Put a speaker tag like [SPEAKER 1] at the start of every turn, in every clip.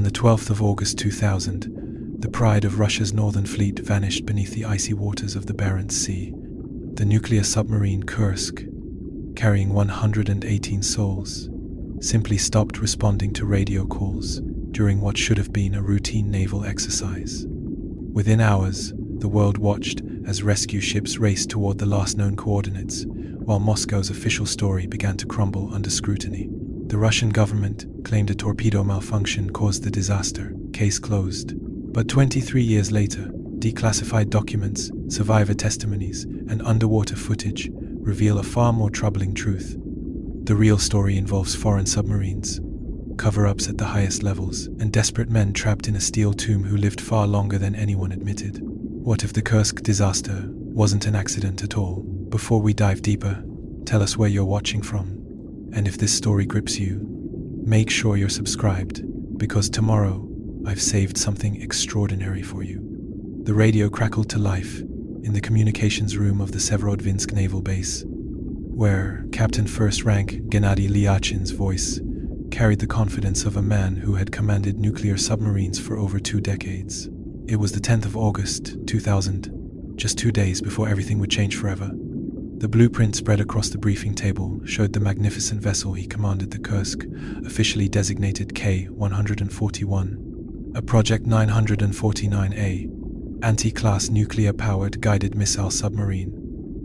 [SPEAKER 1] On the 12th of August 2000, the pride of Russia's northern fleet vanished beneath the icy waters of the Barents Sea. The nuclear submarine Kursk, carrying 118 souls, simply stopped responding to radio calls during what should have been a routine naval exercise. Within hours, the world watched as rescue ships raced toward the last known coordinates, while Moscow's official story began to crumble under scrutiny. The Russian government claimed a torpedo malfunction caused the disaster, case closed. But 23 years later, declassified documents, survivor testimonies, and underwater footage reveal a far more troubling truth. The real story involves foreign submarines, cover-ups at the highest levels, and desperate men trapped in a steel tomb who lived far longer than anyone admitted. What if the Kursk disaster wasn't an accident at all? Before we dive deeper, tell us where you're watching from. And if this story grips you, make sure you're subscribed, because tomorrow I've saved something extraordinary for you. The radio crackled to life in the communications room of the Severodvinsk naval base, where Captain First Rank Gennady Lyachin's voice carried the confidence of a man who had commanded nuclear submarines for over 2 decades. It was the 10th of August, 2000, just 2 days before everything would change forever. The blueprint spread across the briefing table showed the magnificent vessel he commanded, the Kursk, officially designated K-141, a Project 949A, anti-class nuclear-powered guided missile submarine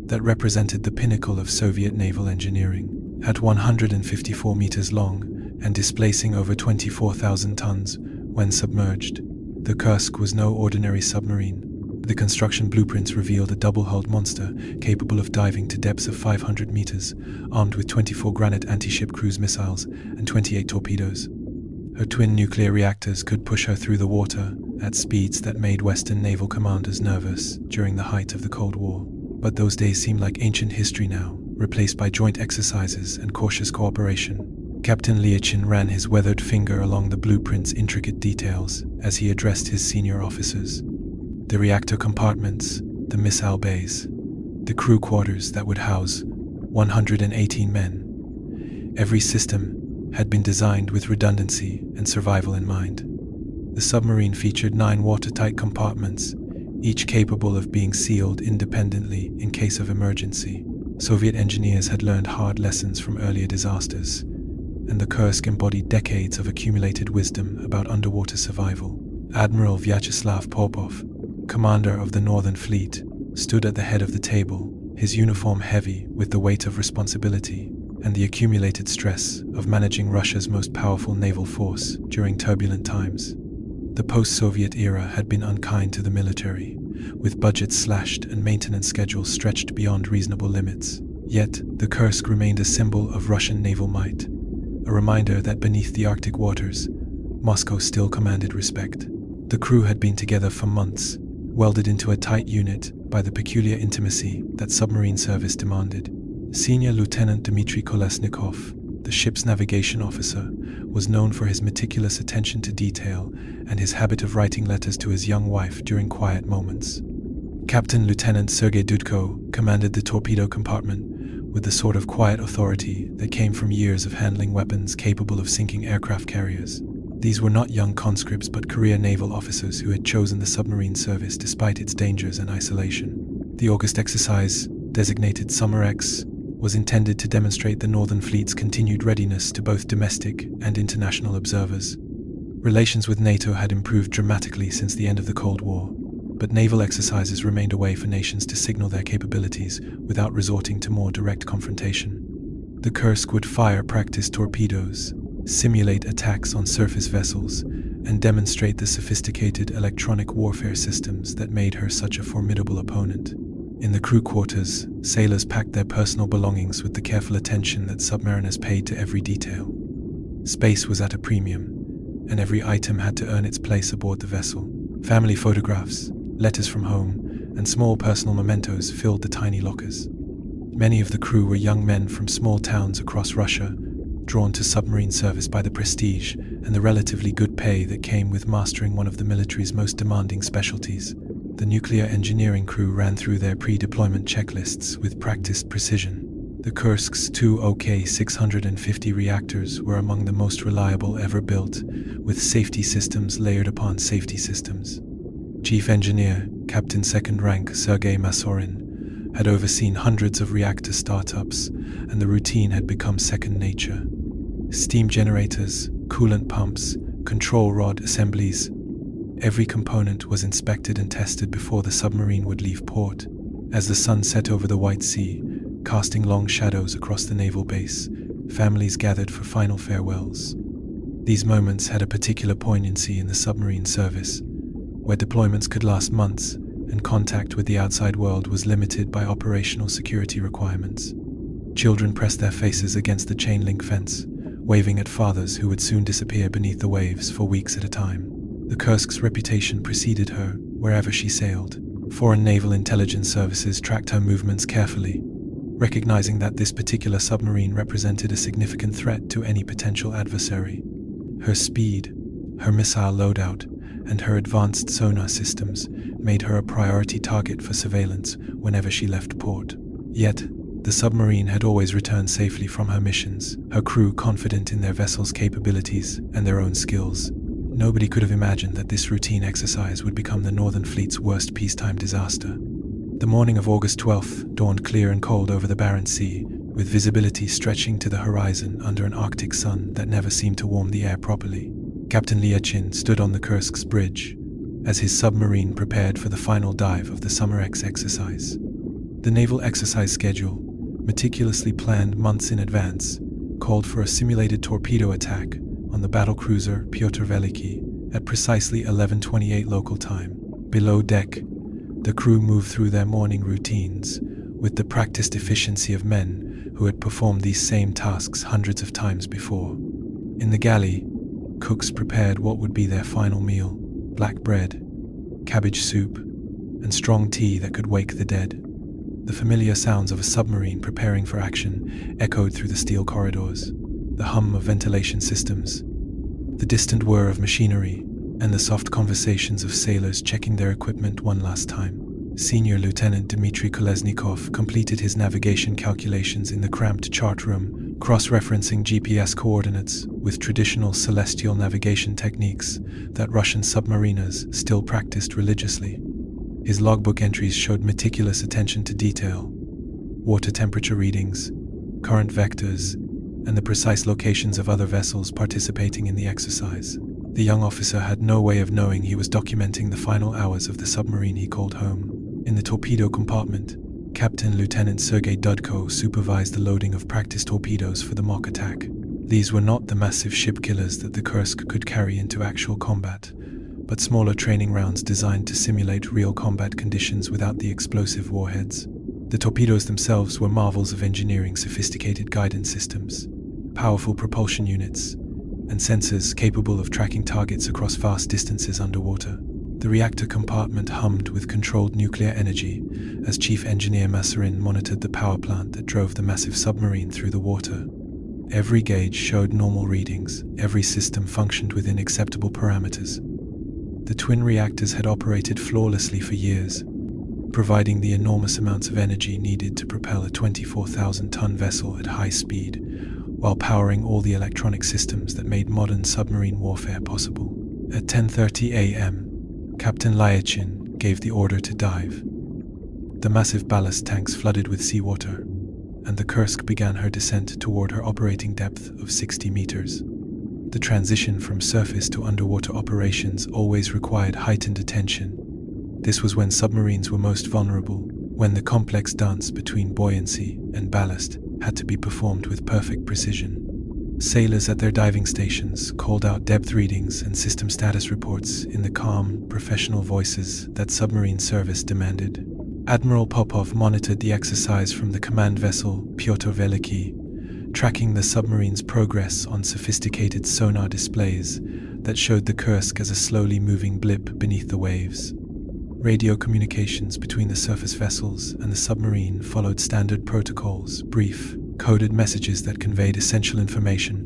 [SPEAKER 1] that represented the pinnacle of Soviet naval engineering. At 154 meters long and displacing over 24,000 tons when submerged, the Kursk was no ordinary submarine. The construction blueprints revealed a double-hulled monster capable of diving to depths of 500 meters, armed with 24 Granite anti-ship cruise missiles and 28 torpedoes. Her twin nuclear reactors could push her through the water at speeds that made Western naval commanders nervous during the height of the Cold War. But those days seem like ancient history now, replaced by joint exercises and cautious cooperation. Captain Lyachin ran his weathered finger along the blueprint's intricate details as he addressed his senior officers. The reactor compartments, the missile bays, the crew quarters that would house 118 men. Every system had been designed with redundancy and survival in mind. The submarine featured 9 watertight compartments, each capable of being sealed independently in case of emergency. Soviet engineers had learned hard lessons from earlier disasters, and the Kursk embodied decades of accumulated wisdom about underwater survival. Admiral Vyacheslav Popov, commander of the Northern Fleet, stood at the head of the table, his uniform heavy with the weight of responsibility and the accumulated stress of managing Russia's most powerful naval force during turbulent times. The post-Soviet era had been unkind to the military, with budgets slashed and maintenance schedules stretched beyond reasonable limits. Yet, the Kursk remained a symbol of Russian naval might, a reminder that beneath the Arctic waters, Moscow still commanded respect. The crew had been together for months, welded into a tight unit by the peculiar intimacy that submarine service demanded. Senior Lieutenant Dmitry Kolesnikov, the ship's navigation officer, was known for his meticulous attention to detail and his habit of writing letters to his young wife during quiet moments. Captain Lieutenant Sergei Dudko commanded the torpedo compartment with the sort of quiet authority that came from years of handling weapons capable of sinking aircraft carriers. These were not young conscripts but career naval officers who had chosen the submarine service despite its dangers and isolation. The August exercise, designated Summer X, was intended to demonstrate the Northern Fleet's continued readiness to both domestic and international observers. Relations with NATO had improved dramatically since the end of the Cold War, but naval exercises remained a way for nations to signal their capabilities without resorting to more direct confrontation. The Kursk would fire practice torpedoes, simulate attacks on surface vessels, and demonstrate the sophisticated electronic warfare systems that made her such a formidable opponent. In the crew quarters, sailors packed their personal belongings with the careful attention that submariners paid to every detail. Space was at a premium, and every item had to earn its place aboard the vessel. Family photographs, letters from home, and small personal mementos filled the tiny lockers. Many of the crew were young men from small towns across Russia, drawn to submarine service by the prestige and the relatively good pay that came with mastering one of the military's most demanding specialties. The nuclear engineering crew ran through their pre-deployment checklists with practiced precision. The Kursk's two OK-650 reactors were among the most reliable ever built, with safety systems layered upon safety systems. Chief Engineer, Captain Second Rank Sergei Masorin, had overseen hundreds of reactor startups, and the routine had become second nature. Steam generators, coolant pumps, control rod assemblies. Every component was inspected and tested before the submarine would leave port. As the sun set over the White Sea, casting long shadows across the naval base, families gathered for final farewells. These moments had a particular poignancy in the submarine service, where deployments could last months and contact with the outside world was limited by operational security requirements. Children pressed their faces against the chain-link fence, waving at fathers who would soon disappear beneath the waves for weeks at a time. The Kursk's reputation preceded her wherever she sailed. Foreign naval intelligence services tracked her movements carefully, recognizing that this particular submarine represented a significant threat to any potential adversary. Her speed, her missile loadout, and her advanced sonar systems made her a priority target for surveillance whenever she left port. Yet, the submarine had always returned safely from her missions, her crew confident in their vessel's capabilities and their own skills. Nobody could have imagined that this routine exercise would become the Northern Fleet's worst peacetime disaster. The morning of August 12th dawned clear and cold over the Barents Sea, with visibility stretching to the horizon under an Arctic sun that never seemed to warm the air properly. Captain Liachin stood on the Kursk's bridge as his submarine prepared for the final dive of the Summer X exercise. The naval exercise schedule, meticulously planned months in advance, called for a simulated torpedo attack on the battlecruiser Pyotr Veliki at precisely 11:28 local time. Below deck, the crew moved through their morning routines with the practiced efficiency of men who had performed these same tasks hundreds of times before. In the galley, cooks prepared what would be their final meal: black bread, cabbage soup, and strong tea that could wake the dead. The familiar sounds of a submarine preparing for action echoed through the steel corridors. The hum of ventilation systems, the distant whir of machinery, and the soft conversations of sailors checking their equipment one last time. Senior Lieutenant Dmitry Kolesnikov completed his navigation calculations in the cramped chart room, cross-referencing GPS coordinates with traditional celestial navigation techniques that Russian submariners still practiced religiously. His logbook entries showed meticulous attention to detail: water temperature readings, current vectors, and the precise locations of other vessels participating in the exercise. The young officer had no way of knowing he was documenting the final hours of the submarine he called home. In the torpedo compartment, Captain Lieutenant Sergei Dudko supervised the loading of practice torpedoes for the mock attack. These were not the massive ship killers that the Kursk could carry into actual combat, but smaller training rounds designed to simulate real combat conditions without the explosive warheads. The torpedoes themselves were marvels of engineering: sophisticated guidance systems, powerful propulsion units, and sensors capable of tracking targets across vast distances underwater. The reactor compartment hummed with controlled nuclear energy as Chief Engineer Masarin monitored the power plant that drove the massive submarine through the water. Every gauge showed normal readings, every system functioned within acceptable parameters. The twin reactors had operated flawlessly for years, providing the enormous amounts of energy needed to propel a 24,000-ton vessel at high speed, while powering all the electronic systems that made modern submarine warfare possible. At 10:30 a.m., Captain Liachin gave the order to dive. The massive ballast tanks flooded with seawater, and the Kursk began her descent toward her operating depth of 60 meters. The transition from surface to underwater operations always required heightened attention. This was when submarines were most vulnerable, when the complex dance between buoyancy and ballast had to be performed with perfect precision. Sailors at their diving stations called out depth readings and system status reports in the calm, professional voices that submarine service demanded. Admiral Popov monitored the exercise from the command vessel Pyotr Veliki, tracking the submarine's progress on sophisticated sonar displays that showed the Kursk as a slowly moving blip beneath the waves. Radio communications between the surface vessels and the submarine followed standard protocols: brief, coded messages that conveyed essential information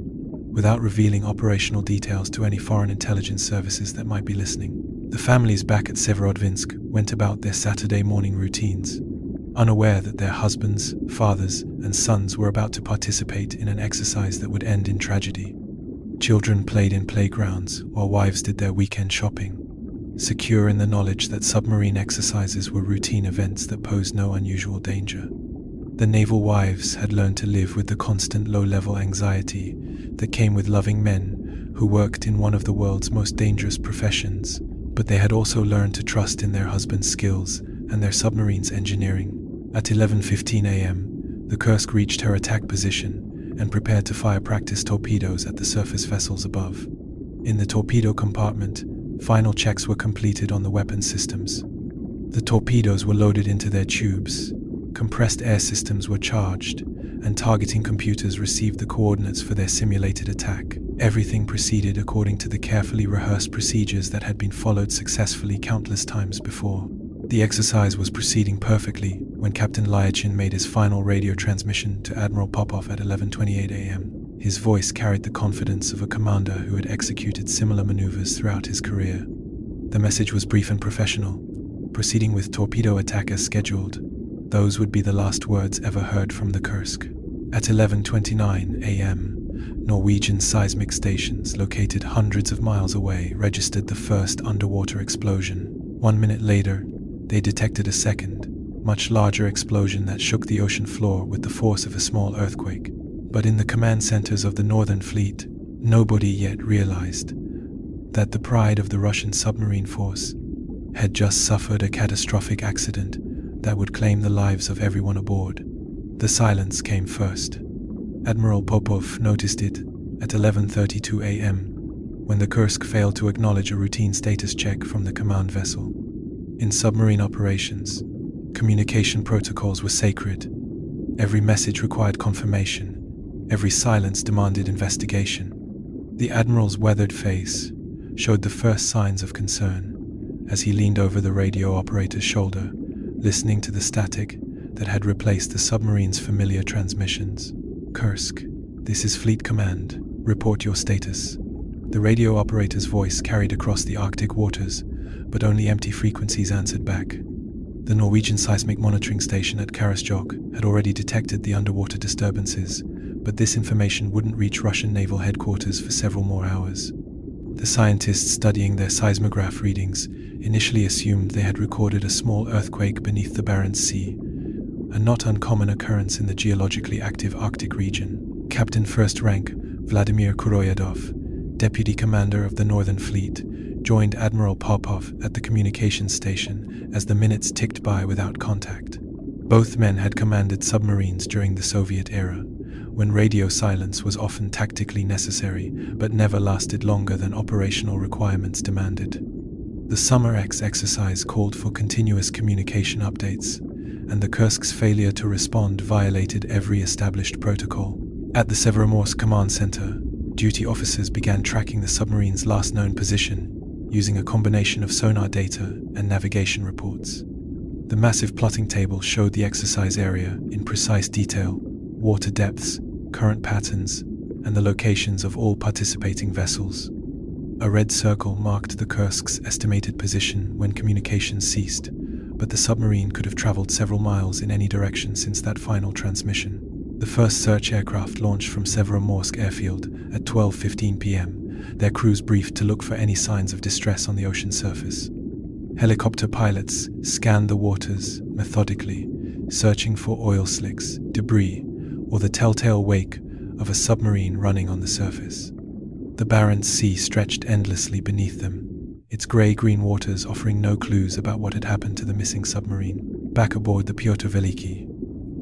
[SPEAKER 1] without revealing operational details to any foreign intelligence services that might be listening. The families back at Severodvinsk went about their Saturday morning routines. unaware that their husbands, fathers, and sons were about to participate in an exercise that would end in tragedy. Children played in playgrounds while wives did their weekend shopping, secure in the knowledge that submarine exercises were routine events that posed no unusual danger. The naval wives had learned to live with the constant low-level anxiety that came with loving men who worked in one of the world's most dangerous professions, but they had also learned to trust in their husbands' skills and their submarine's engineering. At 11:15 a.m., the Kursk reached her attack position and prepared to fire practice torpedoes at the surface vessels above. In the torpedo compartment, final checks were completed on the weapon systems. The torpedoes were loaded into their tubes, compressed air systems were charged, and targeting computers received the coordinates for their simulated attack. Everything proceeded according to the carefully rehearsed procedures that had been followed successfully countless times before. The exercise was proceeding perfectly when Captain Lyachin made his final radio transmission to Admiral Popov at 11:28 a.m. His voice carried the confidence of a commander who had executed similar maneuvers throughout his career. The message was brief and professional, proceeding with torpedo attack as scheduled. Those would be the last words ever heard from the Kursk. At 11:29 a.m., Norwegian seismic stations located hundreds of miles away registered the first underwater explosion. 1 minute later, they detected a second, much larger explosion that shook the ocean floor with the force of a small earthquake. But in the command centers of the Northern Fleet, nobody yet realized that the pride of the Russian submarine force had just suffered a catastrophic accident that would claim the lives of everyone aboard. The silence came first. Admiral Popov noticed it at 11:32 a.m. when the Kursk failed to acknowledge a routine status check from the command vessel. In submarine operations, communication protocols were sacred. Every message required confirmation. Every silence demanded investigation. The Admiral's weathered face showed the first signs of concern as he leaned over the radio operator's shoulder, listening to the static that had replaced the submarine's familiar transmissions. "Kursk, this is Fleet Command. Report your status." The radio operator's voice carried across the Arctic waters, but only empty frequencies answered back. The Norwegian seismic monitoring station at Karasjok had already detected the underwater disturbances, but this information wouldn't reach Russian naval headquarters for several more hours. The scientists studying their seismograph readings initially assumed they had recorded a small earthquake beneath the Barents Sea, a not uncommon occurrence in the geologically active Arctic region. Captain First Rank Vladimir Kuroyedov, Deputy Commander of the Northern Fleet, joined Admiral Popov at the communications station as the minutes ticked by without contact. Both men had commanded submarines during the Soviet era, when radio silence was often tactically necessary but never lasted longer than operational requirements demanded. The Summer X exercise called for continuous communication updates, and the Kursk's failure to respond violated every established protocol. At the Severomorsk Command Center, duty officers began tracking the submarine's last known position using a combination of sonar data and navigation reports. The massive plotting table showed the exercise area in precise detail, water depths, current patterns, and the locations of all participating vessels. A red circle marked the Kursk's estimated position when communications ceased, but the submarine could have traveled several miles in any direction since that final transmission. The first search aircraft launched from Severomorsk airfield at 12:15 p.m., their crews briefed to look for any signs of distress on the ocean surface. Helicopter pilots scanned the waters methodically, searching for oil slicks, debris, or the telltale wake of a submarine running on the surface. The Barents Sea stretched endlessly beneath them, its grey-green waters offering no clues about what had happened to the missing submarine. Back aboard the Pyotr Veliki,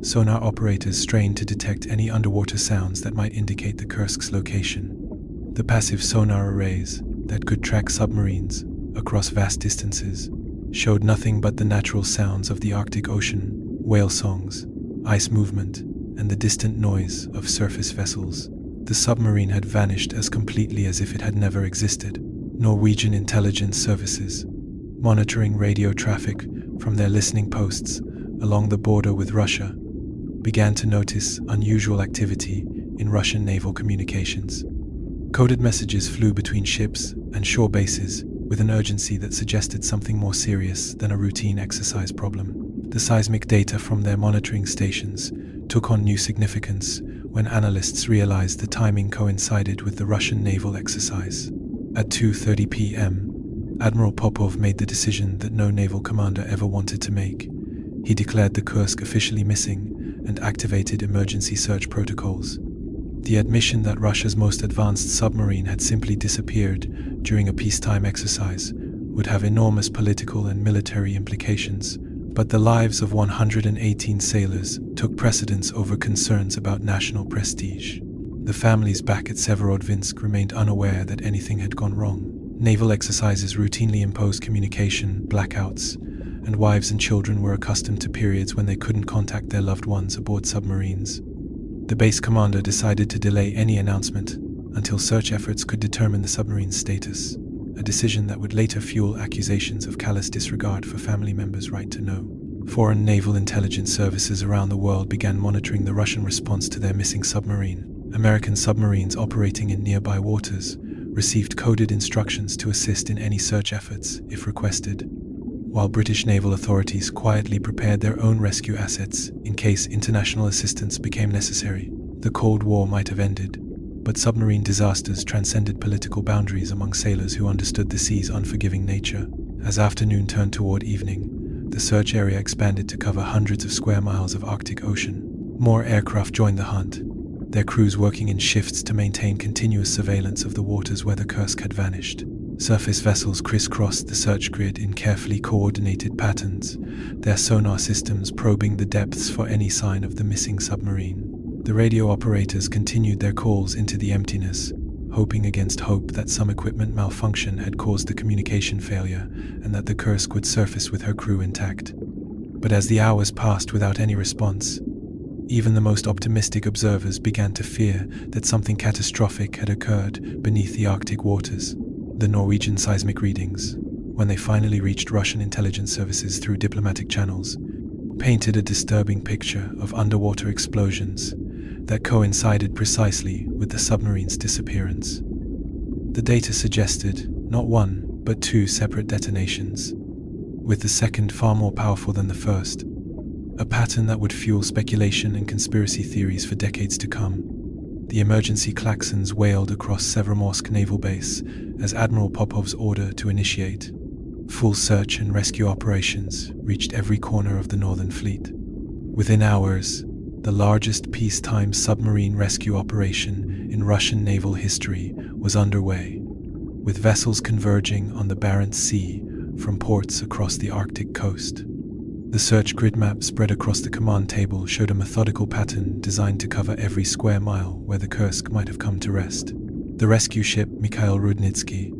[SPEAKER 1] sonar operators strained to detect any underwater sounds that might indicate the Kursk's location. The passive sonar arrays that could track submarines across vast distances showed nothing but the natural sounds of the Arctic Ocean, whale songs, ice movement, and the distant noise of surface vessels. The submarine had vanished as completely as if it had never existed. Norwegian intelligence services, monitoring radio traffic from their listening posts along the border with Russia, began to notice unusual activity in Russian naval communications. Coded messages flew between ships and shore bases with an urgency that suggested something more serious than a routine exercise problem. The seismic data from their monitoring stations took on new significance when analysts realized the timing coincided with the Russian naval exercise. At 2:30 p.m., Admiral Popov made the decision that no naval commander ever wanted to make. He declared the Kursk officially missing and activated emergency search protocols. The admission that Russia's most advanced submarine had simply disappeared during a peacetime exercise would have enormous political and military implications, but the lives of 118 sailors took precedence over concerns about national prestige. The families back at Severodvinsk remained unaware that anything had gone wrong. Naval exercises routinely imposed communication blackouts, and wives and children were accustomed to periods when they couldn't contact their loved ones aboard submarines. The base commander decided to delay any announcement until search efforts could determine the submarine's status, a decision that would later fuel accusations of callous disregard for family members' right to know. Foreign naval intelligence services around the world began monitoring the Russian response to their missing submarine. American submarines operating in nearby waters received coded instructions to assist in any search efforts if requested, while British naval authorities quietly prepared their own rescue assets in case international assistance became necessary. The Cold War might have ended, but submarine disasters transcended political boundaries among sailors who understood the sea's unforgiving nature. As afternoon turned toward evening, the search area expanded to cover hundreds of square miles of Arctic Ocean. More aircraft joined the hunt, their crews working in shifts to maintain continuous surveillance of the waters where the Kursk had vanished. Surface vessels crisscrossed the search grid in carefully coordinated patterns, their sonar systems probing the depths for any sign of the missing submarine. The radio operators continued their calls into the emptiness, hoping against hope that some equipment malfunction had caused the communication failure and that the Kursk would surface with her crew intact. But as the hours passed without any response, even the most optimistic observers began to fear that something catastrophic had occurred beneath the Arctic waters. The Norwegian seismic readings, when they finally reached Russian intelligence services through diplomatic channels, painted a disturbing picture of underwater explosions that coincided precisely with the submarine's disappearance. The data suggested not one, but two separate detonations, with the second far more powerful than the first, a pattern that would fuel speculation and conspiracy theories for decades to come. The emergency klaxons wailed across Severomorsk Naval Base as Admiral Popov's order to initiate full search and rescue operations reached every corner of the Northern Fleet. Within hours, the largest peacetime submarine rescue operation in Russian naval history was underway, with vessels converging on the Barents Sea from ports across the Arctic coast. The search grid map spread across the command table showed a methodical pattern designed to cover every square mile where the Kursk might have come to rest. The rescue ship Mikhail Rudnitsky,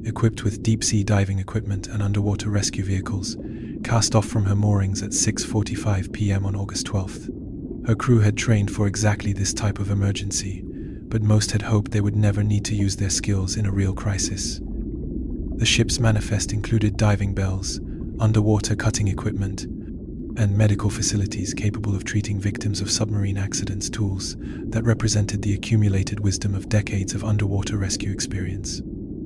[SPEAKER 1] equipped with deep-sea diving equipment and underwater rescue vehicles, cast off from her moorings at 6:45 p.m. on August 12th. Her crew had trained for exactly this type of emergency, but most had hoped they would never need to use their skills in a real crisis. The ship's manifest included diving bells, underwater cutting equipment, and medical facilities capable of treating victims of submarine accidents, tools that represented the accumulated wisdom of decades of underwater rescue experience.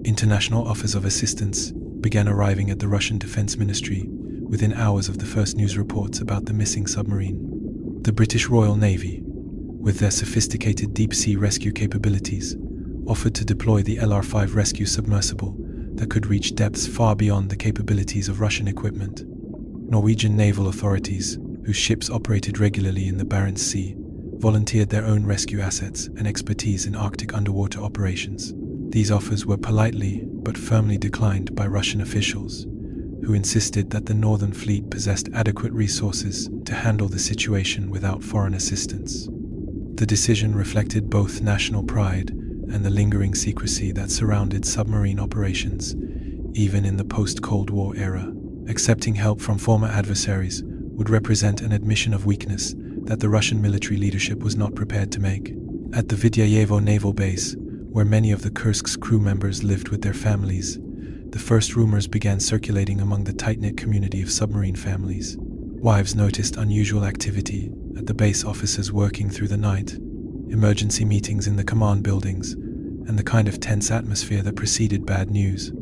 [SPEAKER 1] International offers of assistance began arriving at the Russian Defense Ministry within hours of the first news reports about the missing submarine. The British Royal Navy, with their sophisticated deep-sea rescue capabilities, offered to deploy the LR-5 rescue submersible that could reach depths far beyond the capabilities of Russian equipment. Norwegian naval authorities, whose ships operated regularly in the Barents Sea, volunteered their own rescue assets and expertise in Arctic underwater operations. These offers were politely but firmly declined by Russian officials, who insisted that the Northern Fleet possessed adequate resources to handle the situation without foreign assistance. The decision reflected both national pride and the lingering secrecy that surrounded submarine operations, even in the post-Cold War era. Accepting help from former adversaries would represent an admission of weakness that the Russian military leadership was not prepared to make. At the Vidyayevo naval base, where many of the Kursk's crew members lived with their families, the first rumors began circulating among the tight-knit community of submarine families. Wives noticed unusual activity at the base offices working through the night, emergency meetings in the command buildings, and the kind of tense atmosphere that preceded bad news.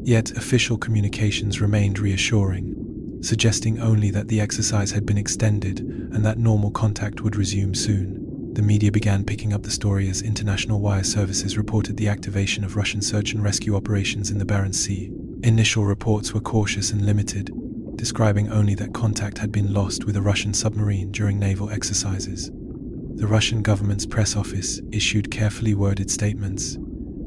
[SPEAKER 1] Yet official communications remained reassuring. suggesting only that the exercise had been extended and that normal contact would resume soon. The media began picking up the story as international wire services reported the activation of Russian search and rescue operations in the Barents Sea. Initial reports were cautious and limited, describing only that contact had been lost with a Russian submarine during naval exercises. The Russian government's press office issued carefully worded statements,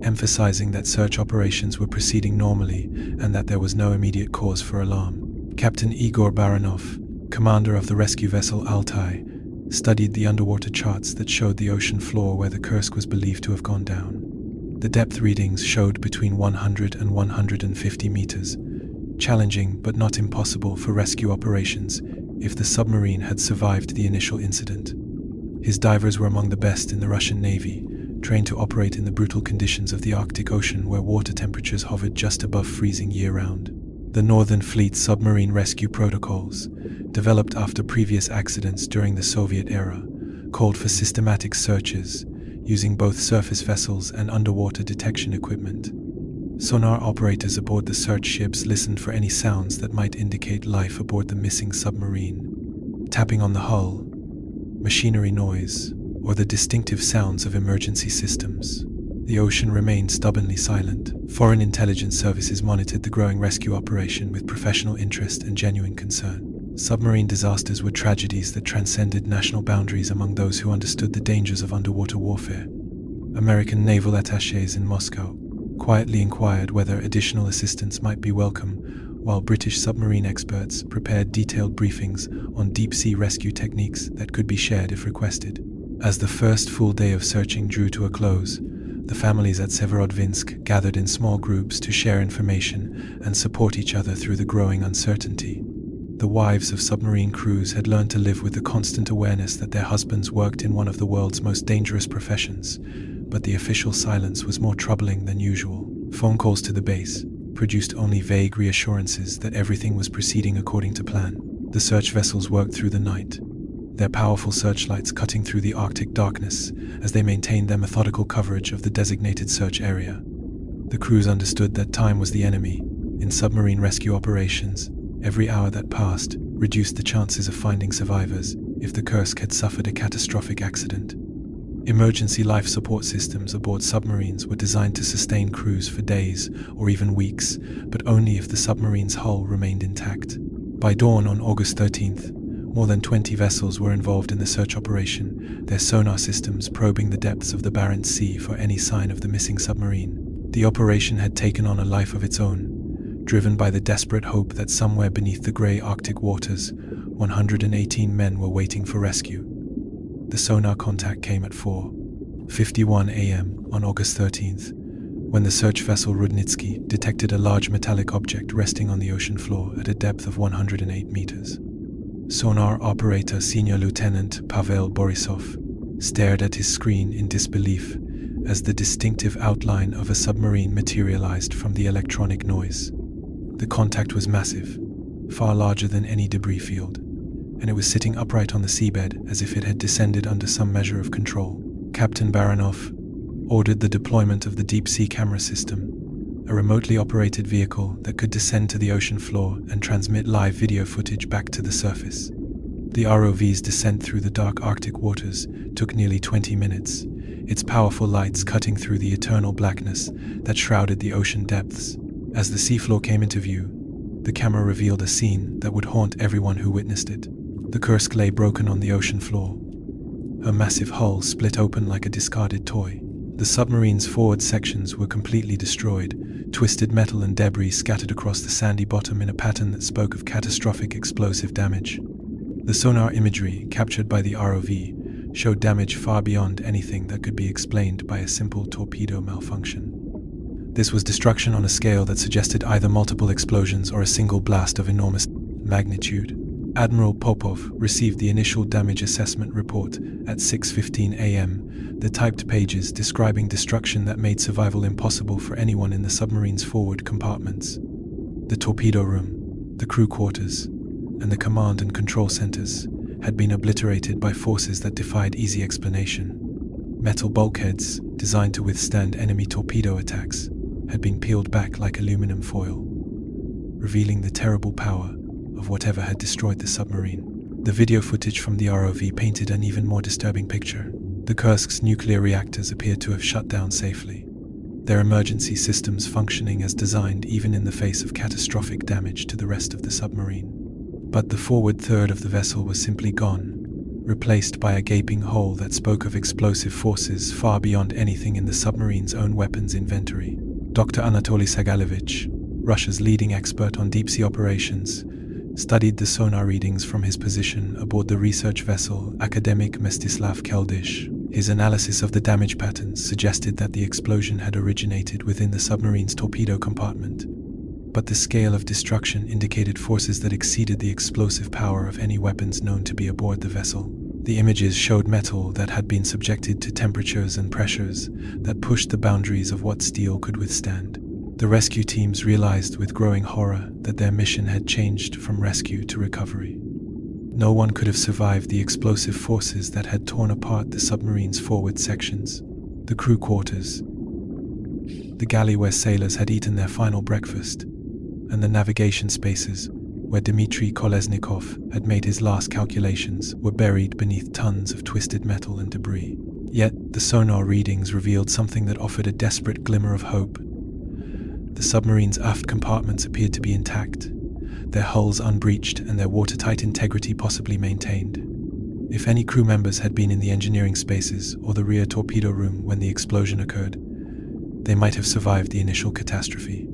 [SPEAKER 1] emphasizing that search operations were proceeding normally and that there was no immediate cause for alarm. Captain Igor Baranov, commander of the rescue vessel Altai, studied the underwater charts that showed the ocean floor where the Kursk was believed to have gone down. The depth readings showed between 100 and 150 meters, challenging but not impossible for rescue operations if the submarine had survived the initial incident. His divers were among the best in the Russian Navy, trained to operate in the brutal conditions of the Arctic Ocean where water temperatures hovered just above freezing year-round. The Northern Fleet's submarine rescue protocols, developed after previous accidents during the Soviet era, called for systematic searches, using both surface vessels and underwater detection equipment. Sonar operators aboard the search ships listened for any sounds that might indicate life aboard the missing submarine. Tapping on the hull, machinery noise, or the distinctive sounds of emergency systems. The ocean remained stubbornly silent. Foreign intelligence services monitored the growing rescue operation with professional interest and genuine concern. Submarine disasters were tragedies that transcended national boundaries among those who understood the dangers of underwater warfare. American naval attachés in Moscow quietly inquired whether additional assistance might be welcome, while British submarine experts prepared detailed briefings on deep-sea rescue techniques that could be shared if requested. As the first full day of searching drew to a close, the families at Severodvinsk gathered in small groups to share information and support each other through the growing uncertainty. The wives of submarine crews had learned to live with the constant awareness that their husbands worked in one of the world's most dangerous professions, but the official silence was more troubling than usual. Phone calls to the base produced only vague reassurances that everything was proceeding according to plan. The search vessels worked through the night, their powerful searchlights cutting through the Arctic darkness as they maintained their methodical coverage of the designated search area. The crews understood that time was the enemy. In submarine rescue operations, every hour that passed reduced the chances of finding survivors if the Kursk had suffered a catastrophic accident. Emergency life support systems aboard submarines were designed to sustain crews for days or even weeks, but only if the submarine's hull remained intact. By dawn on August 13th, more than 20 vessels were involved in the search operation, their sonar systems probing the depths of the Barents Sea for any sign of the missing submarine. The operation had taken on a life of its own, driven by the desperate hope that somewhere beneath the grey Arctic waters, 118 men were waiting for rescue. The sonar contact came at 4:51 a.m. on August 13th, when the search vessel Rudnitsky detected a large metallic object resting on the ocean floor at a depth of 108 meters. Sonar operator Senior Lieutenant Pavel Borisov stared at his screen in disbelief as the distinctive outline of a submarine materialized from the electronic noise. The contact was massive, far larger than any debris field, and it was sitting upright on the seabed as if it had descended under some measure of control. Captain Baranov ordered the deployment of the deep-sea camera system, a remotely operated vehicle that could descend to the ocean floor and transmit live video footage back to the surface. The ROV's descent through the dark Arctic waters took nearly 20 minutes, its powerful lights cutting through the eternal blackness that shrouded the ocean depths. As the seafloor came into view, the camera revealed a scene that would haunt everyone who witnessed it. The Kursk lay broken on the ocean floor, her massive hull split open like a discarded toy. The submarine's forward sections were completely destroyed, twisted metal and debris scattered across the sandy bottom in a pattern that spoke of catastrophic explosive damage. The sonar imagery captured by the ROV showed damage far beyond anything that could be explained by a simple torpedo malfunction. This was destruction on a scale that suggested either multiple explosions or a single blast of enormous magnitude. Admiral Popov received the initial damage assessment report at 6:15 a.m., the typed pages describing destruction that made survival impossible for anyone in the submarine's forward compartments. The torpedo room, the crew quarters, and the command and control centers had been obliterated by forces that defied easy explanation. Metal bulkheads, designed to withstand enemy torpedo attacks, had been peeled back like aluminum foil, revealing the terrible power of whatever had destroyed the submarine. The video footage from the ROV painted an even more disturbing picture. The Kursk's nuclear reactors appeared to have shut down safely, their emergency systems functioning as designed even in the face of catastrophic damage to the rest of the submarine. But the forward third of the vessel was simply gone, replaced by a gaping hole that spoke of explosive forces far beyond anything in the submarine's own weapons inventory. Dr. Anatoly Sagalevich, Russia's leading expert on deep-sea operations, studied the sonar readings from his position aboard the research vessel Academic Mstislav Keldysh. His analysis of the damage patterns suggested that the explosion had originated within the submarine's torpedo compartment, but the scale of destruction indicated forces that exceeded the explosive power of any weapons known to be aboard the vessel. The images showed metal that had been subjected to temperatures and pressures that pushed the boundaries of what steel could withstand. The rescue teams realized with growing horror that their mission had changed from rescue to recovery. No one could have survived the explosive forces that had torn apart the submarine's forward sections, the crew quarters, the galley where sailors had eaten their final breakfast, and the navigation spaces where Dmitry Kolesnikov had made his last calculations were buried beneath tons of twisted metal and debris. Yet, the sonar readings revealed something that offered a desperate glimmer of hope. The submarine's aft compartments appeared to be intact, their hulls unbreached and their watertight integrity possibly maintained. If any crew members had been in the engineering spaces or the rear torpedo room when the explosion occurred, they might have survived the initial catastrophe.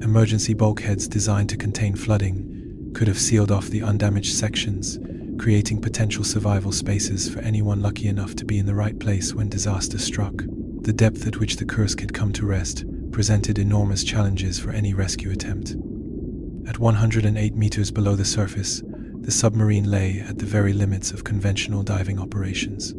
[SPEAKER 1] Emergency bulkheads designed to contain flooding could have sealed off the undamaged sections, creating potential survival spaces for anyone lucky enough to be in the right place when disaster struck. The depth at which the Kursk had come to rest presented enormous challenges for any rescue attempt. At 108 meters below the surface, the submarine lay at the very limits of conventional diving operations.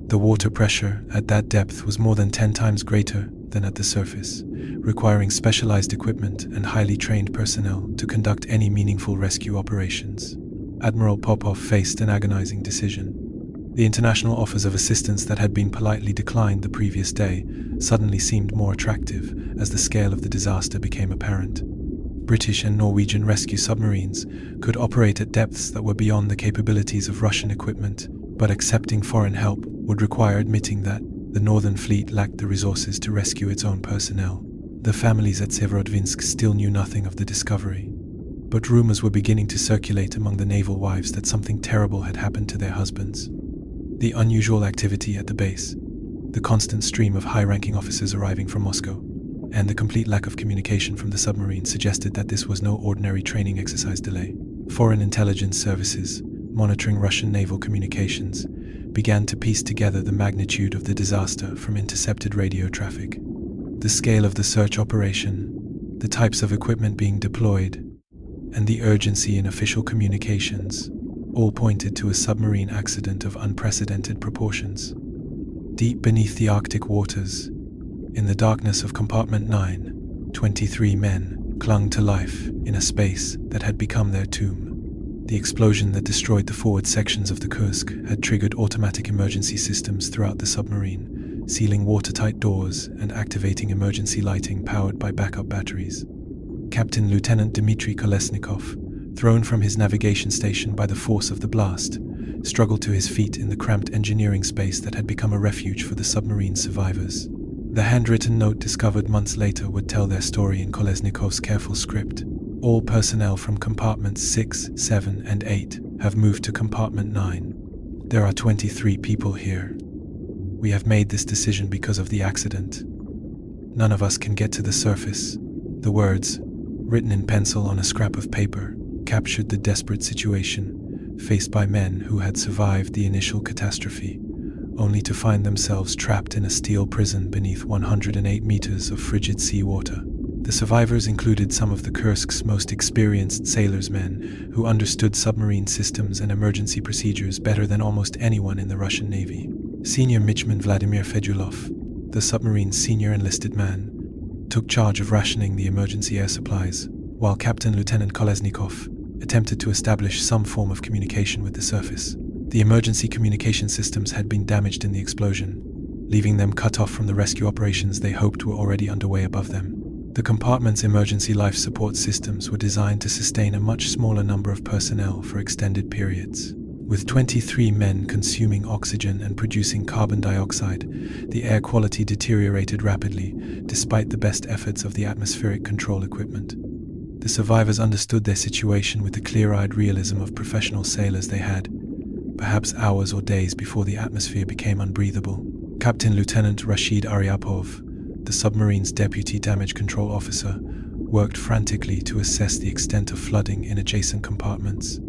[SPEAKER 1] The water pressure at that depth was more than 10 times greater than at the surface, requiring specialized equipment and highly trained personnel to conduct any meaningful rescue operations. Admiral Popov faced an agonizing decision. The international offers of assistance that had been politely declined the previous day suddenly seemed more attractive as the scale of the disaster became apparent. British and Norwegian rescue submarines could operate at depths that were beyond the capabilities of Russian equipment, but accepting foreign help would require admitting that the Northern Fleet lacked the resources to rescue its own personnel. The families at Severodvinsk still knew nothing of the discovery, but rumors were beginning to circulate among the naval wives that something terrible had happened to their husbands. The unusual activity at the base, the constant stream of high-ranking officers arriving from Moscow, and the complete lack of communication from the submarine suggested that this was no ordinary training exercise delay. Foreign intelligence services, monitoring Russian naval communications, began to piece together the magnitude of the disaster from intercepted radio traffic. The scale of the search operation, the types of equipment being deployed, and the urgency in official communications all pointed to a submarine accident of unprecedented proportions. Deep beneath the Arctic waters, in the darkness of Compartment 9, 23 men clung to life in a space that had become their tomb. The explosion that destroyed the forward sections of the Kursk had triggered automatic emergency systems throughout the submarine, sealing watertight doors and activating emergency lighting powered by backup batteries. Captain Lieutenant Dmitry Kolesnikov, thrown from his navigation station by the force of the blast, struggled to his feet in the cramped engineering space that had become a refuge for the submarine's survivors. The handwritten note discovered months later would tell their story in Kolesnikov's careful script. All personnel from compartments 6, 7, and 8 have moved to compartment 9. There are 23 people here. We have made this decision because of the accident. None of us can get to the surface. The words, written in pencil on a scrap of paper, captured the desperate situation faced by men who had survived the initial catastrophe, only to find themselves trapped in a steel prison beneath 108 meters of frigid seawater. The survivors included some of the Kursk's most experienced sailors, men who understood submarine systems and emergency procedures better than almost anyone in the Russian Navy. Senior Midshman Vladimir Fedulov, the submarine's senior enlisted man, took charge of rationing the emergency air supplies, while Captain Lieutenant Kolesnikov attempted to establish some form of communication with the surface. The emergency communication systems had been damaged in the explosion, leaving them cut off from the rescue operations they hoped were already underway above them. The compartment's emergency life support systems were designed to sustain a much smaller number of personnel for extended periods. With 23 men consuming oxygen and producing carbon dioxide, the air quality deteriorated rapidly, despite the best efforts of the atmospheric control equipment. The survivors understood their situation with the clear-eyed realism of professional sailors they had, perhaps hours or days before the atmosphere became unbreathable. Captain Lieutenant Rashid Aryapov, the submarine's deputy damage control officer, worked frantically to assess the extent of flooding in adjacent compartments.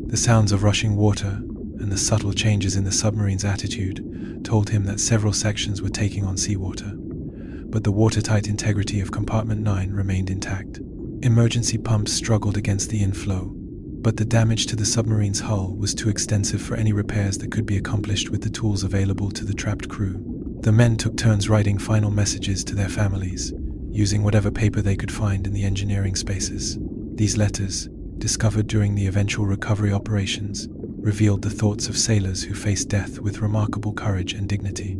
[SPEAKER 1] The sounds of rushing water and the subtle changes in the submarine's attitude told him that several sections were taking on seawater, but the watertight integrity of Compartment 9 remained intact. Emergency pumps struggled against the inflow, but the damage to the submarine's hull was too extensive for any repairs that could be accomplished with the tools available to the trapped crew. The men took turns writing final messages to their families, using whatever paper they could find in the engineering spaces. These letters, discovered during the eventual recovery operations, revealed the thoughts of sailors who faced death with remarkable courage and dignity.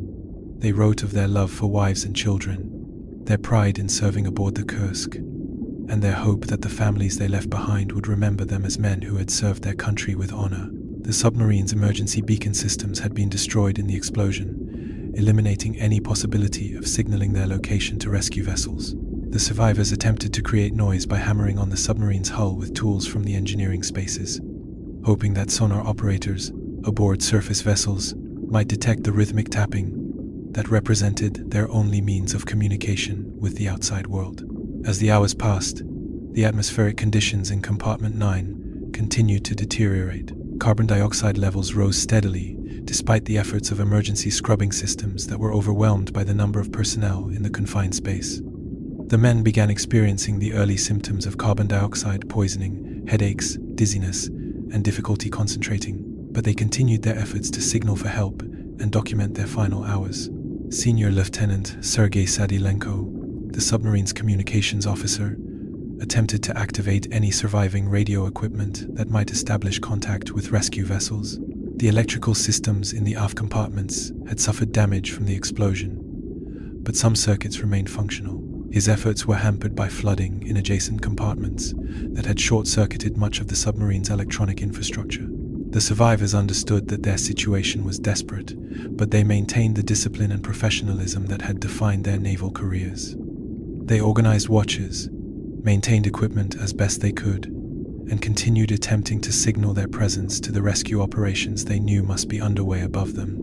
[SPEAKER 1] They wrote of their love for wives and children, their pride in serving aboard the Kursk, and their hope that the families they left behind would remember them as men who had served their country with honor. The submarine's emergency beacon systems had been destroyed in the explosion, eliminating any possibility of signaling their location to rescue vessels. The survivors attempted to create noise by hammering on the submarine's hull with tools from the engineering spaces, hoping that sonar operators aboard surface vessels might detect the rhythmic tapping that represented their only means of communication with the outside world. As the hours passed, the atmospheric conditions in Compartment 9 continued to deteriorate. Carbon dioxide levels rose steadily, despite the efforts of emergency scrubbing systems that were overwhelmed by the number of personnel in the confined space. The men began experiencing the early symptoms of carbon dioxide poisoning, headaches, dizziness, and difficulty concentrating, but they continued their efforts to signal for help and document their final hours. Senior Lieutenant Sergei Sadilenko, the submarine's communications officer, attempted to activate any surviving radio equipment that might establish contact with rescue vessels. The electrical systems in the aft compartments had suffered damage from the explosion, but some circuits remained functional. His efforts were hampered by flooding in adjacent compartments that had short-circuited much of the submarine's electronic infrastructure. The survivors understood that their situation was desperate, but they maintained the discipline and professionalism that had defined their naval careers. They organized watches, maintained equipment as best they could, and continued attempting to signal their presence to the rescue operations they knew must be underway above them.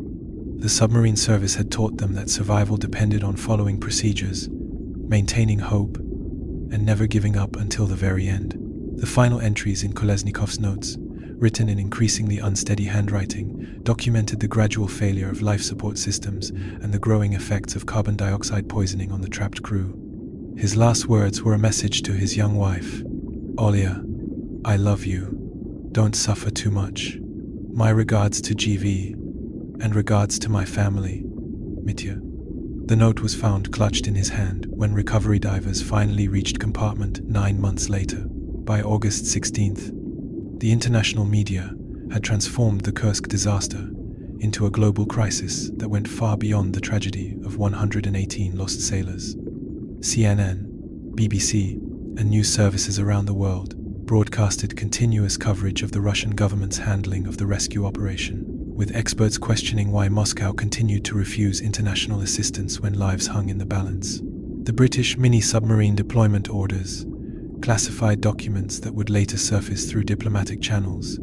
[SPEAKER 1] The submarine service had taught them that survival depended on following procedures, maintaining hope, and never giving up until the very end. The final entries in Kolesnikov's notes, written in increasingly unsteady handwriting, documented the gradual failure of life support systems and the growing effects of carbon dioxide poisoning on the trapped crew. His last words were a message to his young wife, "Olya, I love you. Don't suffer too much. My regards to GV, and regards to my family, Mitya." The note was found clutched in his hand when recovery divers finally reached Compartment 9 months later. By August 16th, the international media had transformed the Kursk disaster into a global crisis that went far beyond the tragedy of 118 lost sailors. CNN, BBC, and news services around the world broadcasted continuous coverage of the Russian government's handling of the rescue operation, with experts questioning why Moscow continued to refuse international assistance when lives hung in the balance. The British mini-submarine deployment orders, classified documents that would later surface through diplomatic channels,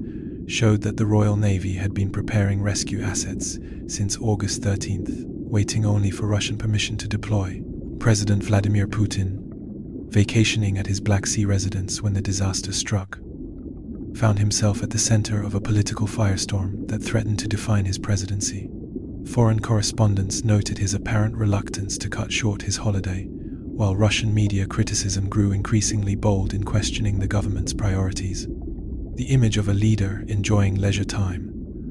[SPEAKER 1] showed that the Royal Navy had been preparing rescue assets since August 13th, waiting only for Russian permission to deploy. President Vladimir Putin, vacationing at his Black Sea residence when the disaster struck, found himself at the center of a political firestorm that threatened to define his presidency. Foreign correspondents noted his apparent reluctance to cut short his holiday, while Russian media criticism grew increasingly bold in questioning the government's priorities. The image of a leader enjoying leisure time,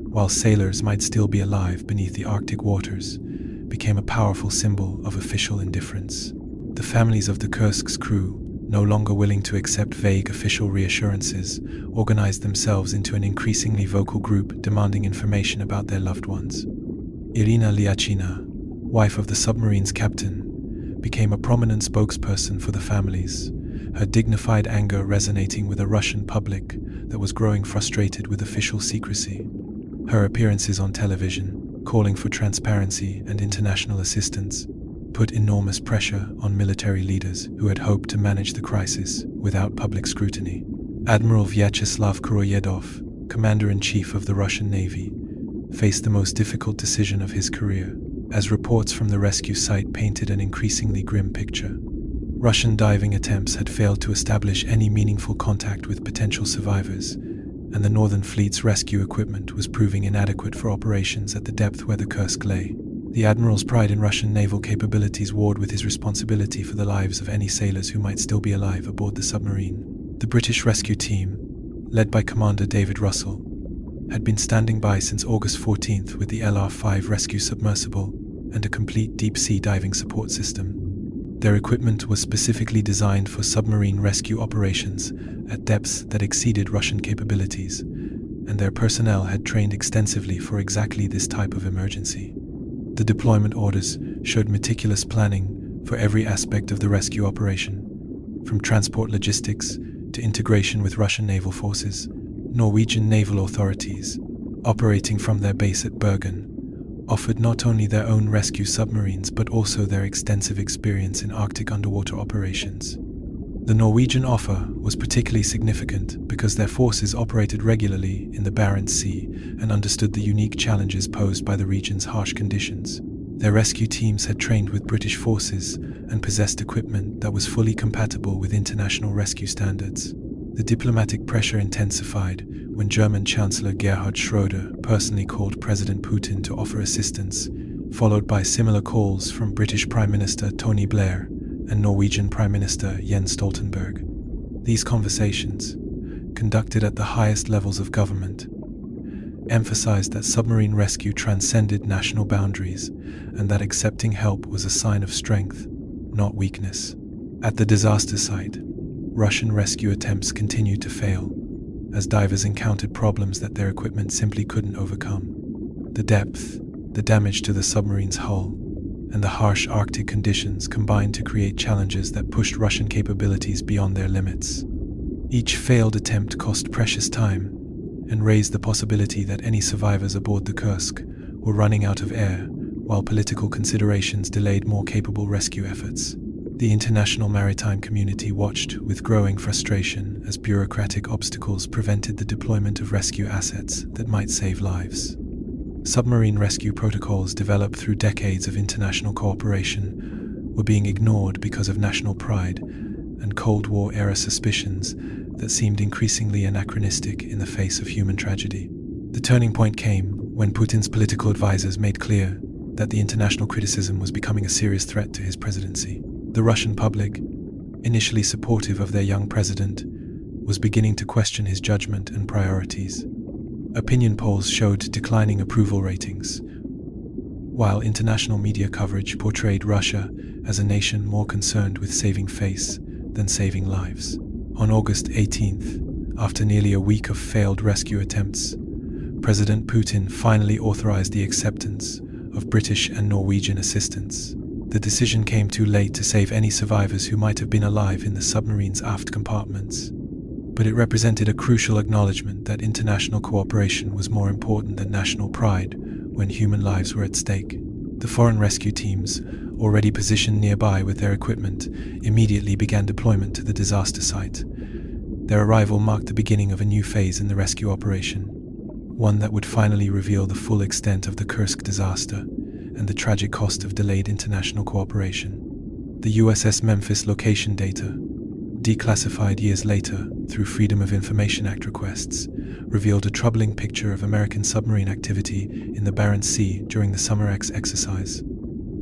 [SPEAKER 1] while sailors might still be alive beneath the Arctic waters, became a powerful symbol of official indifference. The families of the Kursk's crew, no longer willing to accept vague official reassurances, organized themselves into an increasingly vocal group demanding information about their loved ones. Irina Lyachina, wife of the submarine's captain, became a prominent spokesperson for the families, her dignified anger resonating with a Russian public that was growing frustrated with official secrecy. Her appearances on television, calling for transparency and international assistance, put enormous pressure on military leaders who had hoped to manage the crisis without public scrutiny. Admiral Vyacheslav Kuroyedov, Commander-in-Chief of the Russian Navy, faced the most difficult decision of his career, as reports from the rescue site painted an increasingly grim picture. Russian diving attempts had failed to establish any meaningful contact with potential survivors, and the Northern Fleet's rescue equipment was proving inadequate for operations at the depth where the Kursk lay. The Admiral's pride in Russian naval capabilities warred with his responsibility for the lives of any sailors who might still be alive aboard the submarine. The British rescue team, led by Commander David Russell, had been standing by since August 14th with the LR-5 rescue submersible and a complete deep-sea diving support system. Their equipment was specifically designed for submarine rescue operations at depths that exceeded Russian capabilities, and their personnel had trained extensively for exactly this type of emergency. The deployment orders showed meticulous planning for every aspect of the rescue operation, from transport logistics to integration with Russian naval forces. Norwegian naval authorities, operating from their base at Bergen, offered not only their own rescue submarines but also their extensive experience in Arctic underwater operations. The Norwegian offer was particularly significant because their forces operated regularly in the Barents Sea and understood the unique challenges posed by the region's harsh conditions. Their rescue teams had trained with British forces and possessed equipment that was fully compatible with international rescue standards. The diplomatic pressure intensified when German Chancellor Gerhard Schroeder personally called President Putin to offer assistance, followed by similar calls from British Prime Minister Tony Blair and Norwegian Prime Minister Jens Stoltenberg. These conversations, conducted at the highest levels of government, emphasized that submarine rescue transcended national boundaries and that accepting help was a sign of strength, not weakness. At the disaster site, Russian rescue attempts continued to fail, as divers encountered problems that their equipment simply couldn't overcome. The depth, the damage to the submarine's hull, and the harsh Arctic conditions combined to create challenges that pushed Russian capabilities beyond their limits. Each failed attempt cost precious time and raised the possibility that any survivors aboard the Kursk were running out of air, while political considerations delayed more capable rescue efforts. The international maritime community watched with growing frustration as bureaucratic obstacles prevented the deployment of rescue assets that might save lives. Submarine rescue protocols developed through decades of international cooperation were being ignored because of national pride and Cold War-era suspicions that seemed increasingly anachronistic in the face of human tragedy. The turning point came when Putin's political advisors made clear that the international criticism was becoming a serious threat to his presidency. The Russian public, initially supportive of their young president, was beginning to question his judgment and priorities. Opinion polls showed declining approval ratings, while international media coverage portrayed Russia as a nation more concerned with saving face than saving lives. On August 18th, after nearly a week of failed rescue attempts, President Putin finally authorized the acceptance of British and Norwegian assistance. The decision came too late to save any survivors who might have been alive in the submarine's aft compartments, but it represented a crucial acknowledgement that international cooperation was more important than national pride when human lives were at stake. The foreign rescue teams, already positioned nearby with their equipment, immediately began deployment to the disaster site. Their arrival marked the beginning of a new phase in the rescue operation, one that would finally reveal the full extent of the Kursk disaster and the tragic cost of delayed international cooperation. The USS Memphis location data, declassified years later through Freedom of Information Act requests, revealed a troubling picture of American submarine activity in the Barents Sea during the Summer X exercise.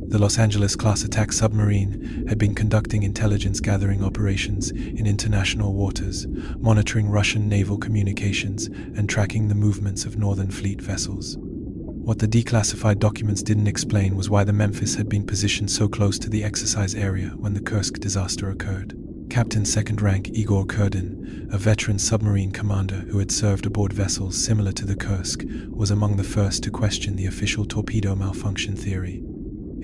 [SPEAKER 1] The Los Angeles-class attack submarine had been conducting intelligence-gathering operations in international waters, monitoring Russian naval communications and tracking the movements of Northern Fleet vessels. What the declassified documents didn't explain was why the Memphis had been positioned so close to the exercise area when the Kursk disaster occurred. Captain Second Rank Igor Kurdin, a veteran submarine commander who had served aboard vessels similar to the Kursk, was among the first to question the official torpedo malfunction theory.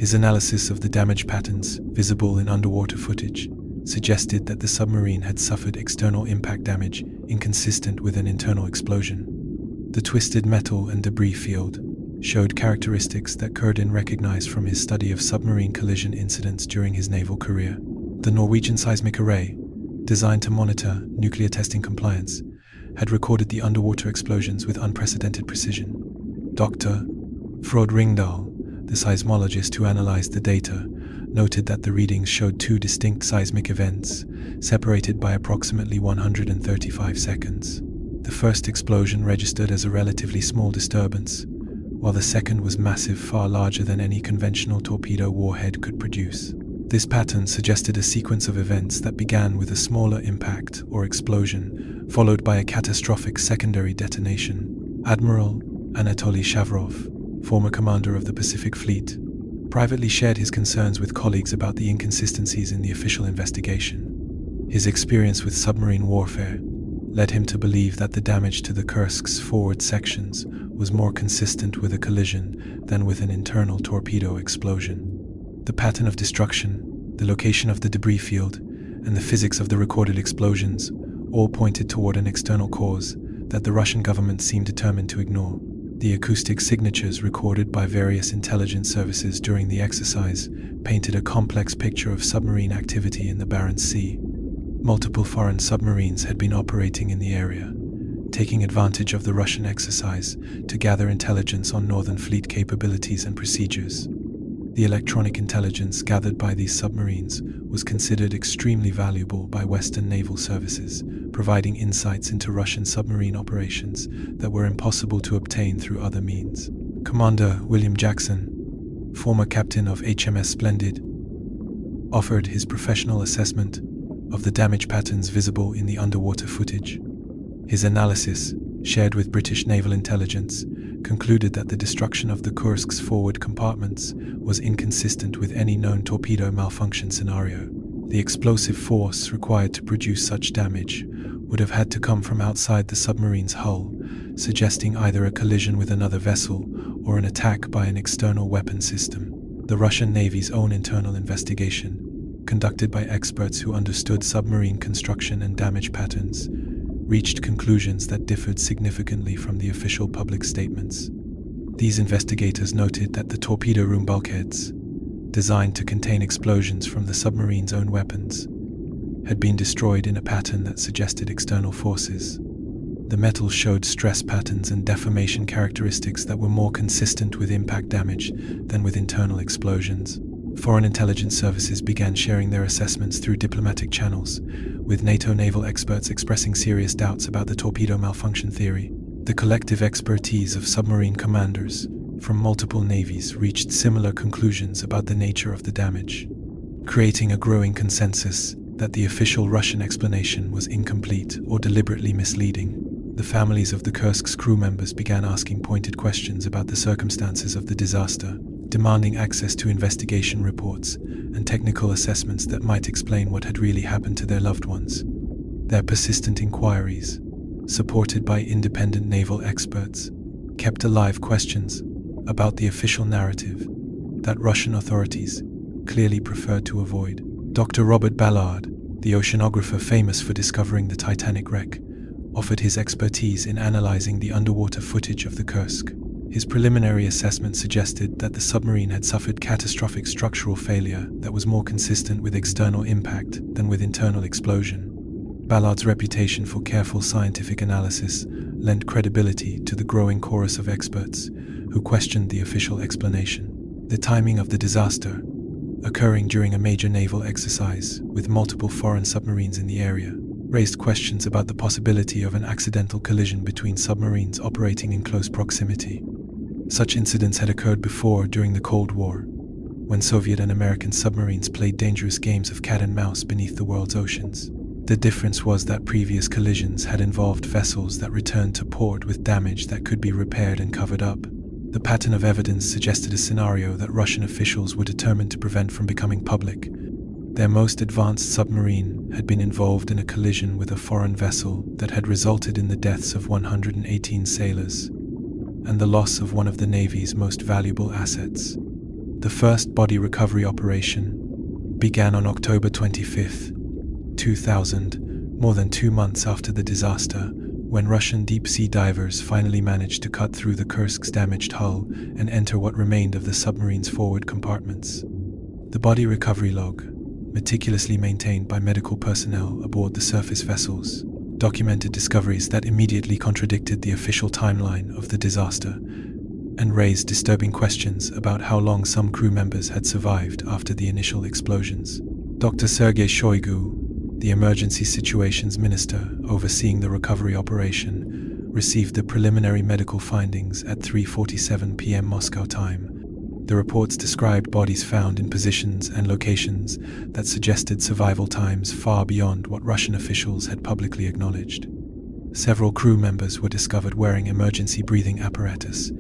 [SPEAKER 1] His analysis of the damage patterns visible in underwater footage suggested that the submarine had suffered external impact damage inconsistent with an internal explosion. The twisted metal and debris field showed characteristics that Kurdin recognized from his study of submarine collision incidents during his naval career. The Norwegian seismic array, designed to monitor nuclear testing compliance, had recorded the underwater explosions with unprecedented precision. Dr. Frode Ringdahl, the seismologist who analyzed the data, noted that the readings showed two distinct seismic events, separated by approximately 135 seconds. The first explosion registered as a relatively small disturbance, while the second was massive, far larger than any conventional torpedo warhead could produce. This pattern suggested a sequence of events that began with a smaller impact or explosion, followed by a catastrophic secondary detonation. Admiral Anatoly Shavrov, former commander of the Pacific Fleet, privately shared his concerns with colleagues about the inconsistencies in the official investigation. His experience with submarine warfare led him to believe that the damage to the Kursk's forward sections was more consistent with a collision than with an internal torpedo explosion. The pattern of destruction, the location of the debris field, and the physics of the recorded explosions all pointed toward an external cause that the Russian government seemed determined to ignore. The acoustic signatures recorded by various intelligence services during the exercise painted a complex picture of submarine activity in the Barents Sea. Multiple foreign submarines had been operating in the area, taking advantage of the Russian exercise to gather intelligence on Northern Fleet capabilities and procedures. The electronic intelligence gathered by these submarines was considered extremely valuable by Western naval services, providing insights into Russian submarine operations that were impossible to obtain through other means. Commander William Jackson, former captain of HMS Splendid, offered his professional assessment of the damage patterns visible in the underwater footage. His analysis, shared with British naval intelligence, concluded that the destruction of the Kursk's forward compartments was inconsistent with any known torpedo malfunction scenario. The explosive force required to produce such damage would have had to come from outside the submarine's hull, suggesting either a collision with another vessel or an attack by an external weapon system. The Russian Navy's own internal investigation, conducted by experts who understood submarine construction and damage patterns, reached conclusions that differed significantly from the official public statements. These investigators noted that the torpedo room bulkheads, designed to contain explosions from the submarine's own weapons, had been destroyed in a pattern that suggested external forces. The metal showed stress patterns and deformation characteristics that were more consistent with impact damage than with internal explosions. Foreign intelligence services began sharing their assessments through diplomatic channels, with NATO naval experts expressing serious doubts about the torpedo malfunction theory. The collective expertise of submarine commanders from multiple navies reached similar conclusions about the nature of the damage, creating a growing consensus that the official Russian explanation was incomplete or deliberately misleading. The families of the Kursk's crew members began asking pointed questions about the circumstances of the disaster, demanding access to investigation reports and technical assessments that might explain what had really happened to their loved ones. Their persistent inquiries, supported by independent naval experts, kept alive questions about the official narrative that Russian authorities clearly preferred to avoid. Dr. Robert Ballard, the oceanographer famous for discovering the Titanic wreck, offered his expertise in analyzing the underwater footage of the Kursk. His preliminary assessment suggested that the submarine had suffered catastrophic structural failure that was more consistent with external impact than with internal explosion. Ballard's reputation for careful scientific analysis lent credibility to the growing chorus of experts who questioned the official explanation. The timing of the disaster, occurring during a major naval exercise with multiple foreign submarines in the area, raised questions about the possibility of an accidental collision between submarines operating in close proximity. Such incidents had occurred before during the Cold War, when Soviet and American submarines played dangerous games of cat and mouse beneath the world's oceans. The difference was that previous collisions had involved vessels that returned to port with damage that could be repaired and covered up. The pattern of evidence suggested a scenario that Russian officials were determined to prevent from becoming public. Their most advanced submarine had been involved in a collision with a foreign vessel that had resulted in the deaths of 118 sailors and the loss of one of the Navy's most valuable assets. The first body recovery operation began on October 25, 2000, more than 2 months after the disaster, when Russian deep-sea divers finally managed to cut through the Kursk's damaged hull and enter what remained of the submarine's forward compartments. The body recovery log, meticulously maintained by medical personnel aboard the surface vessels, documented discoveries that immediately contradicted the official timeline of the disaster and raised disturbing questions about how long some crew members had survived after the initial explosions. Dr. Sergei Shoigu, the Emergency Situations Minister overseeing the recovery operation, received the preliminary medical findings at 3:47 p.m. Moscow time. The reports described bodies found in positions and locations that suggested survival times far beyond what Russian officials had publicly acknowledged. Several crew members were discovered wearing emergency breathing apparatus,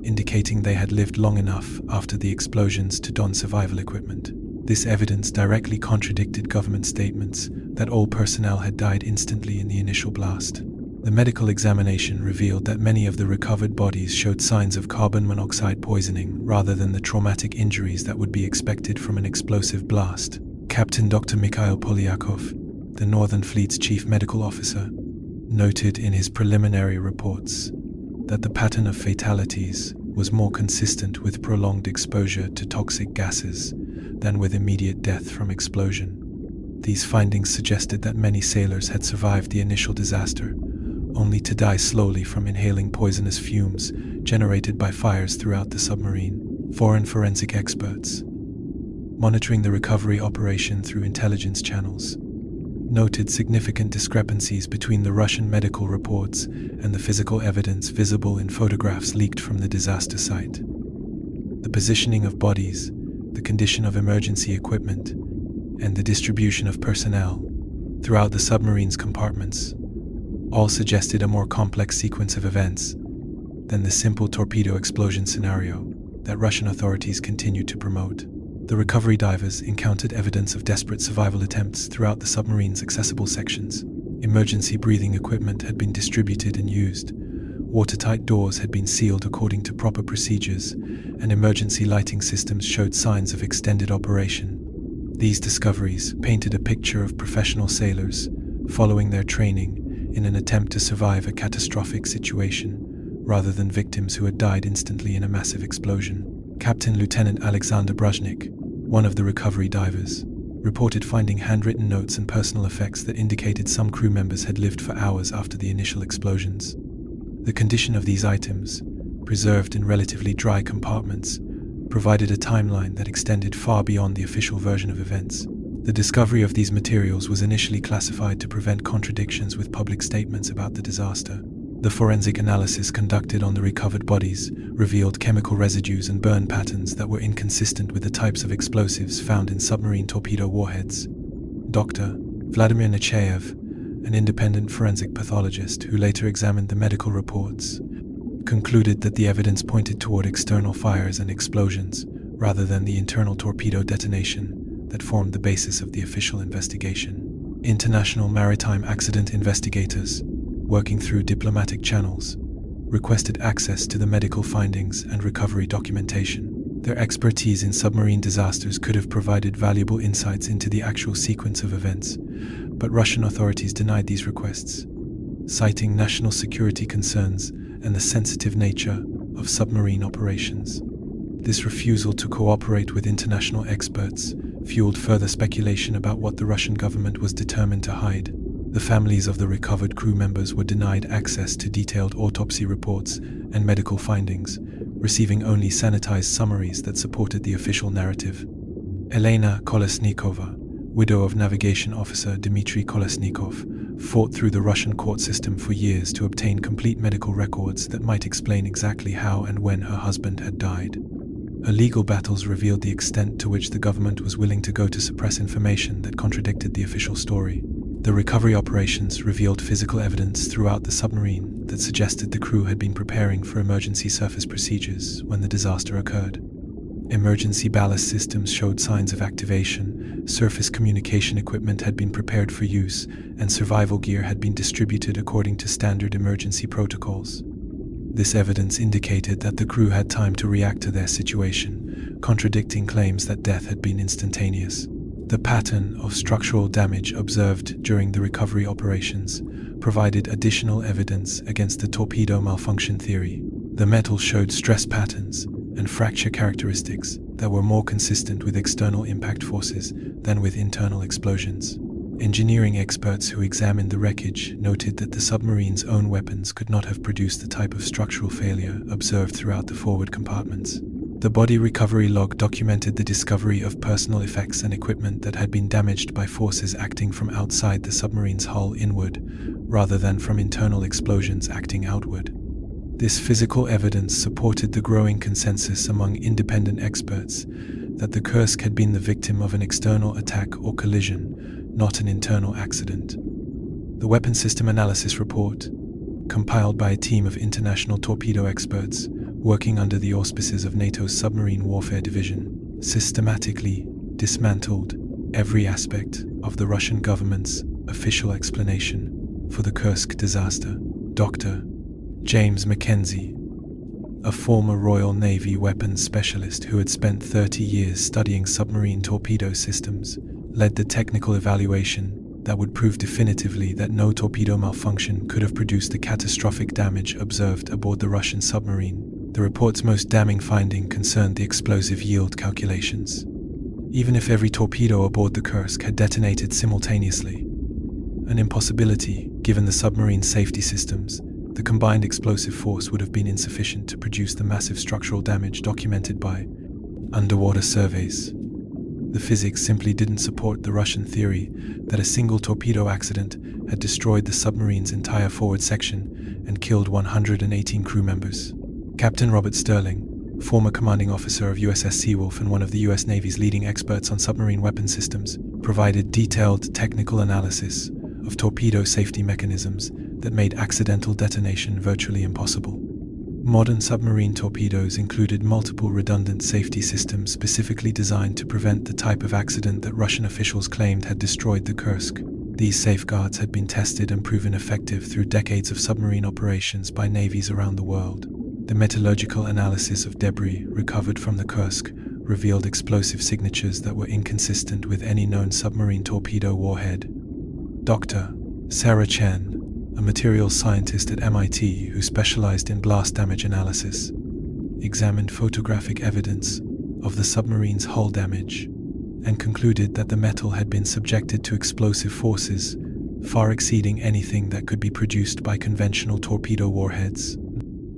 [SPEAKER 1] indicating they had lived long enough after the explosions to don survival equipment. This evidence directly contradicted government statements that all personnel had died instantly in the initial blast. The medical examination revealed that many of the recovered bodies showed signs of carbon monoxide poisoning rather than the traumatic injuries that would be expected from an explosive blast. Captain Dr. Mikhail Polyakov, the Northern Fleet's chief medical officer, noted in his preliminary reports that the pattern of fatalities was more consistent with prolonged exposure to toxic gases than with immediate death from explosion. These findings suggested that many sailors had survived the initial disaster, only to die slowly from inhaling poisonous fumes generated by fires throughout the submarine. Foreign forensic experts, monitoring the recovery operation through intelligence channels, noted significant discrepancies between the Russian medical reports and the physical evidence visible in photographs leaked from the disaster site. The positioning of bodies, the condition of emergency equipment, and the distribution of personnel throughout the submarine's compartments all suggested a more complex sequence of events than the simple torpedo explosion scenario that Russian authorities continued to promote. The recovery divers encountered evidence of desperate survival attempts throughout the submarine's accessible sections. Emergency breathing equipment had been distributed and used, watertight doors had been sealed according to proper procedures, and emergency lighting systems showed signs of extended operation. These discoveries painted a picture of professional sailors following their training in an attempt to survive a catastrophic situation, rather than victims who had died instantly in a massive explosion. Captain Lieutenant Alexander Bruzhnik, one of the recovery divers, reported finding handwritten notes and personal effects that indicated some crew members had lived for hours after the initial explosions. The condition of these items, preserved in relatively dry compartments, provided a timeline that extended far beyond the official version of events. The discovery of these materials was initially classified to prevent contradictions with public statements about the disaster. The forensic analysis conducted on the recovered bodies revealed chemical residues and burn patterns that were inconsistent with the types of explosives found in submarine torpedo warheads. Dr. Vladimir Nechayev, an independent forensic pathologist who later examined the medical reports, concluded that the evidence pointed toward external fires and explosions rather than the internal torpedo detonation that formed the basis of the official investigation. International maritime accident investigators, working through diplomatic channels, requested access to the medical findings and recovery documentation. Their expertise in submarine disasters could have provided valuable insights into the actual sequence of events, but Russian authorities denied these requests, citing national security concerns and the sensitive nature of submarine operations. This refusal to cooperate with international experts fueled further speculation about what the Russian government was determined to hide. The families of the recovered crew members were denied access to detailed autopsy reports and medical findings, receiving only sanitized summaries that supported the official narrative. Elena Kolesnikova, widow of navigation officer Dmitry Kolesnikov, fought through the Russian court system for years to obtain complete medical records that might explain exactly how and when her husband had died. Her legal battles revealed the extent to which the government was willing to go to suppress information that contradicted the official story. The recovery operations revealed physical evidence throughout the submarine that suggested the crew had been preparing for emergency surface procedures when the disaster occurred. Emergency ballast systems showed signs of activation, surface communication equipment had been prepared for use, and survival gear had been distributed according to standard emergency protocols. This evidence indicated that the crew had time to react to their situation, contradicting claims that death had been instantaneous. The pattern of structural damage observed during the recovery operations provided additional evidence against the torpedo malfunction theory. The metal showed stress patterns and fracture characteristics that were more consistent with external impact forces than with internal explosions. Engineering experts who examined the wreckage noted that the submarine's own weapons could not have produced the type of structural failure observed throughout the forward compartments. The body recovery log documented the discovery of personal effects and equipment that had been damaged by forces acting from outside the submarine's hull inward, rather than from internal explosions acting outward. This physical evidence supported the growing consensus among independent experts that the Kursk had been the victim of an external attack or collision, not an internal accident. The Weapon System Analysis Report, compiled by a team of international torpedo experts working under the auspices of NATO's Submarine Warfare Division, systematically dismantled every aspect of the Russian government's official explanation for the Kursk disaster. Dr. James Mackenzie, a former Royal Navy weapons specialist who had spent 30 years studying submarine torpedo systems, led the technical evaluation that would prove definitively that no torpedo malfunction could have produced the catastrophic damage observed aboard the Russian submarine. The report's most damning finding concerned the explosive yield calculations. Even if every torpedo aboard the Kursk had detonated simultaneously, an impossibility given the submarine's safety systems, the combined explosive force would have been insufficient to produce the massive structural damage documented by underwater surveys. The physics simply didn't support the Russian theory that a single torpedo accident had destroyed the submarine's entire forward section and killed 118 crew members. Captain Robert Sterling, former commanding officer of USS Seawolf and one of the US Navy's leading experts on submarine weapon systems, provided detailed technical analysis of torpedo safety mechanisms that made accidental detonation virtually impossible. Modern submarine torpedoes included multiple redundant safety systems specifically designed to prevent the type of accident that Russian officials claimed had destroyed the Kursk. These safeguards had been tested and proven effective through decades of submarine operations by navies around the world. The metallurgical analysis of debris recovered from the Kursk revealed explosive signatures that were inconsistent with any known submarine torpedo warhead. Dr. Sarah Chen, a materials scientist at MIT who specialized in blast damage analysis, examined photographic evidence of the submarine's hull damage and concluded that the metal had been subjected to explosive forces far exceeding anything that could be produced by conventional torpedo warheads.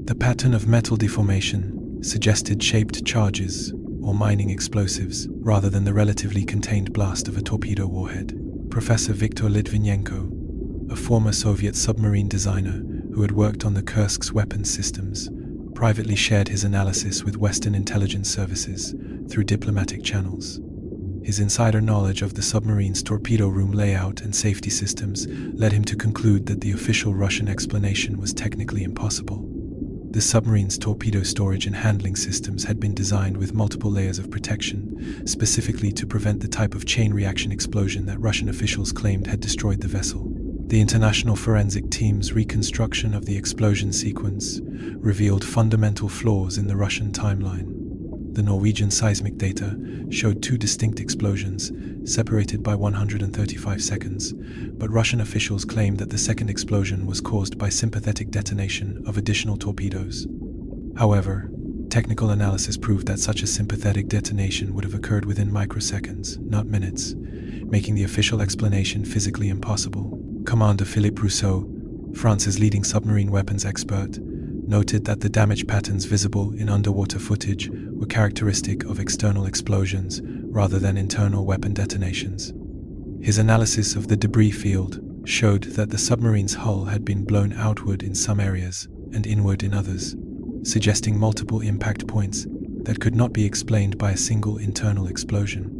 [SPEAKER 1] The pattern of metal deformation suggested shaped charges or mining explosives rather than the relatively contained blast of a torpedo warhead. Professor Viktor Litvinenko, a former Soviet submarine designer who had worked on the Kursk's weapons systems, privately shared his analysis with Western intelligence services through diplomatic channels. His insider knowledge of the submarine's torpedo room layout and safety systems led him to conclude that the official Russian explanation was technically impossible. The submarine's torpedo storage and handling systems had been designed with multiple layers of protection, specifically to prevent the type of chain reaction explosion that Russian officials claimed had destroyed the vessel. The international forensic team's reconstruction of the explosion sequence revealed fundamental flaws in the Russian timeline. The Norwegian seismic data showed two distinct explosions, separated by 135 seconds, but Russian officials claimed that the second explosion was caused by sympathetic detonation of additional torpedoes. However, technical analysis proved that such a sympathetic detonation would have occurred within microseconds, not minutes, making the official explanation physically impossible. Commander Philippe Rousseau, France's leading submarine weapons expert, noted that the damage patterns visible in underwater footage were characteristic of external explosions rather than internal weapon detonations. His analysis of the debris field showed that the submarine's hull had been blown outward in some areas and inward in others, suggesting multiple impact points that could not be explained by a single internal explosion.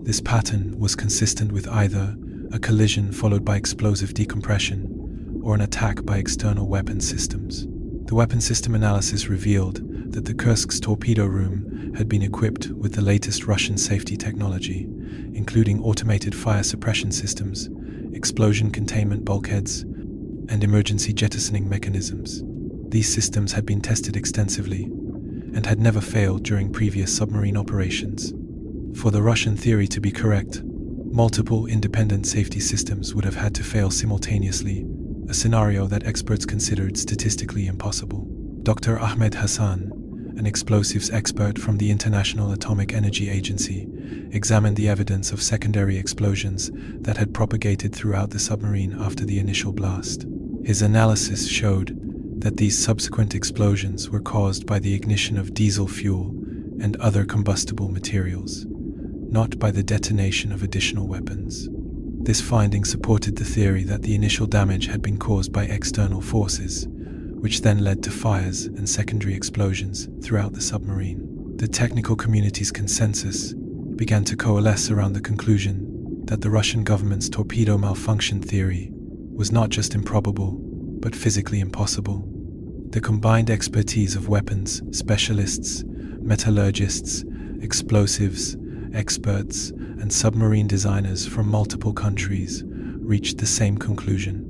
[SPEAKER 1] This pattern was consistent with either a collision followed by explosive decompression or an attack by external weapon systems. The weapon system analysis revealed that the Kursk's torpedo room had been equipped with the latest Russian safety technology, including automated fire suppression systems, explosion containment bulkheads, and emergency jettisoning mechanisms. These systems had been tested extensively and had never failed during previous submarine operations. For the Russian theory to be correct, multiple independent safety systems would have had to fail simultaneously, a scenario that experts considered statistically impossible. Dr. Ahmed Hassan, an explosives expert from the International Atomic Energy Agency, examined the evidence of secondary explosions that had propagated throughout the submarine after the initial blast. His analysis showed that these subsequent explosions were caused by the ignition of diesel fuel and other combustible materials, not by the detonation of additional weapons. This finding supported the theory that the initial damage had been caused by external forces, which then led to fires and secondary explosions throughout the submarine. The technical community's consensus began to coalesce around the conclusion that the Russian government's torpedo malfunction theory was not just improbable, but physically impossible. The combined expertise of weapons specialists, metallurgists, explosives experts, and submarine designers from multiple countries reached the same conclusion.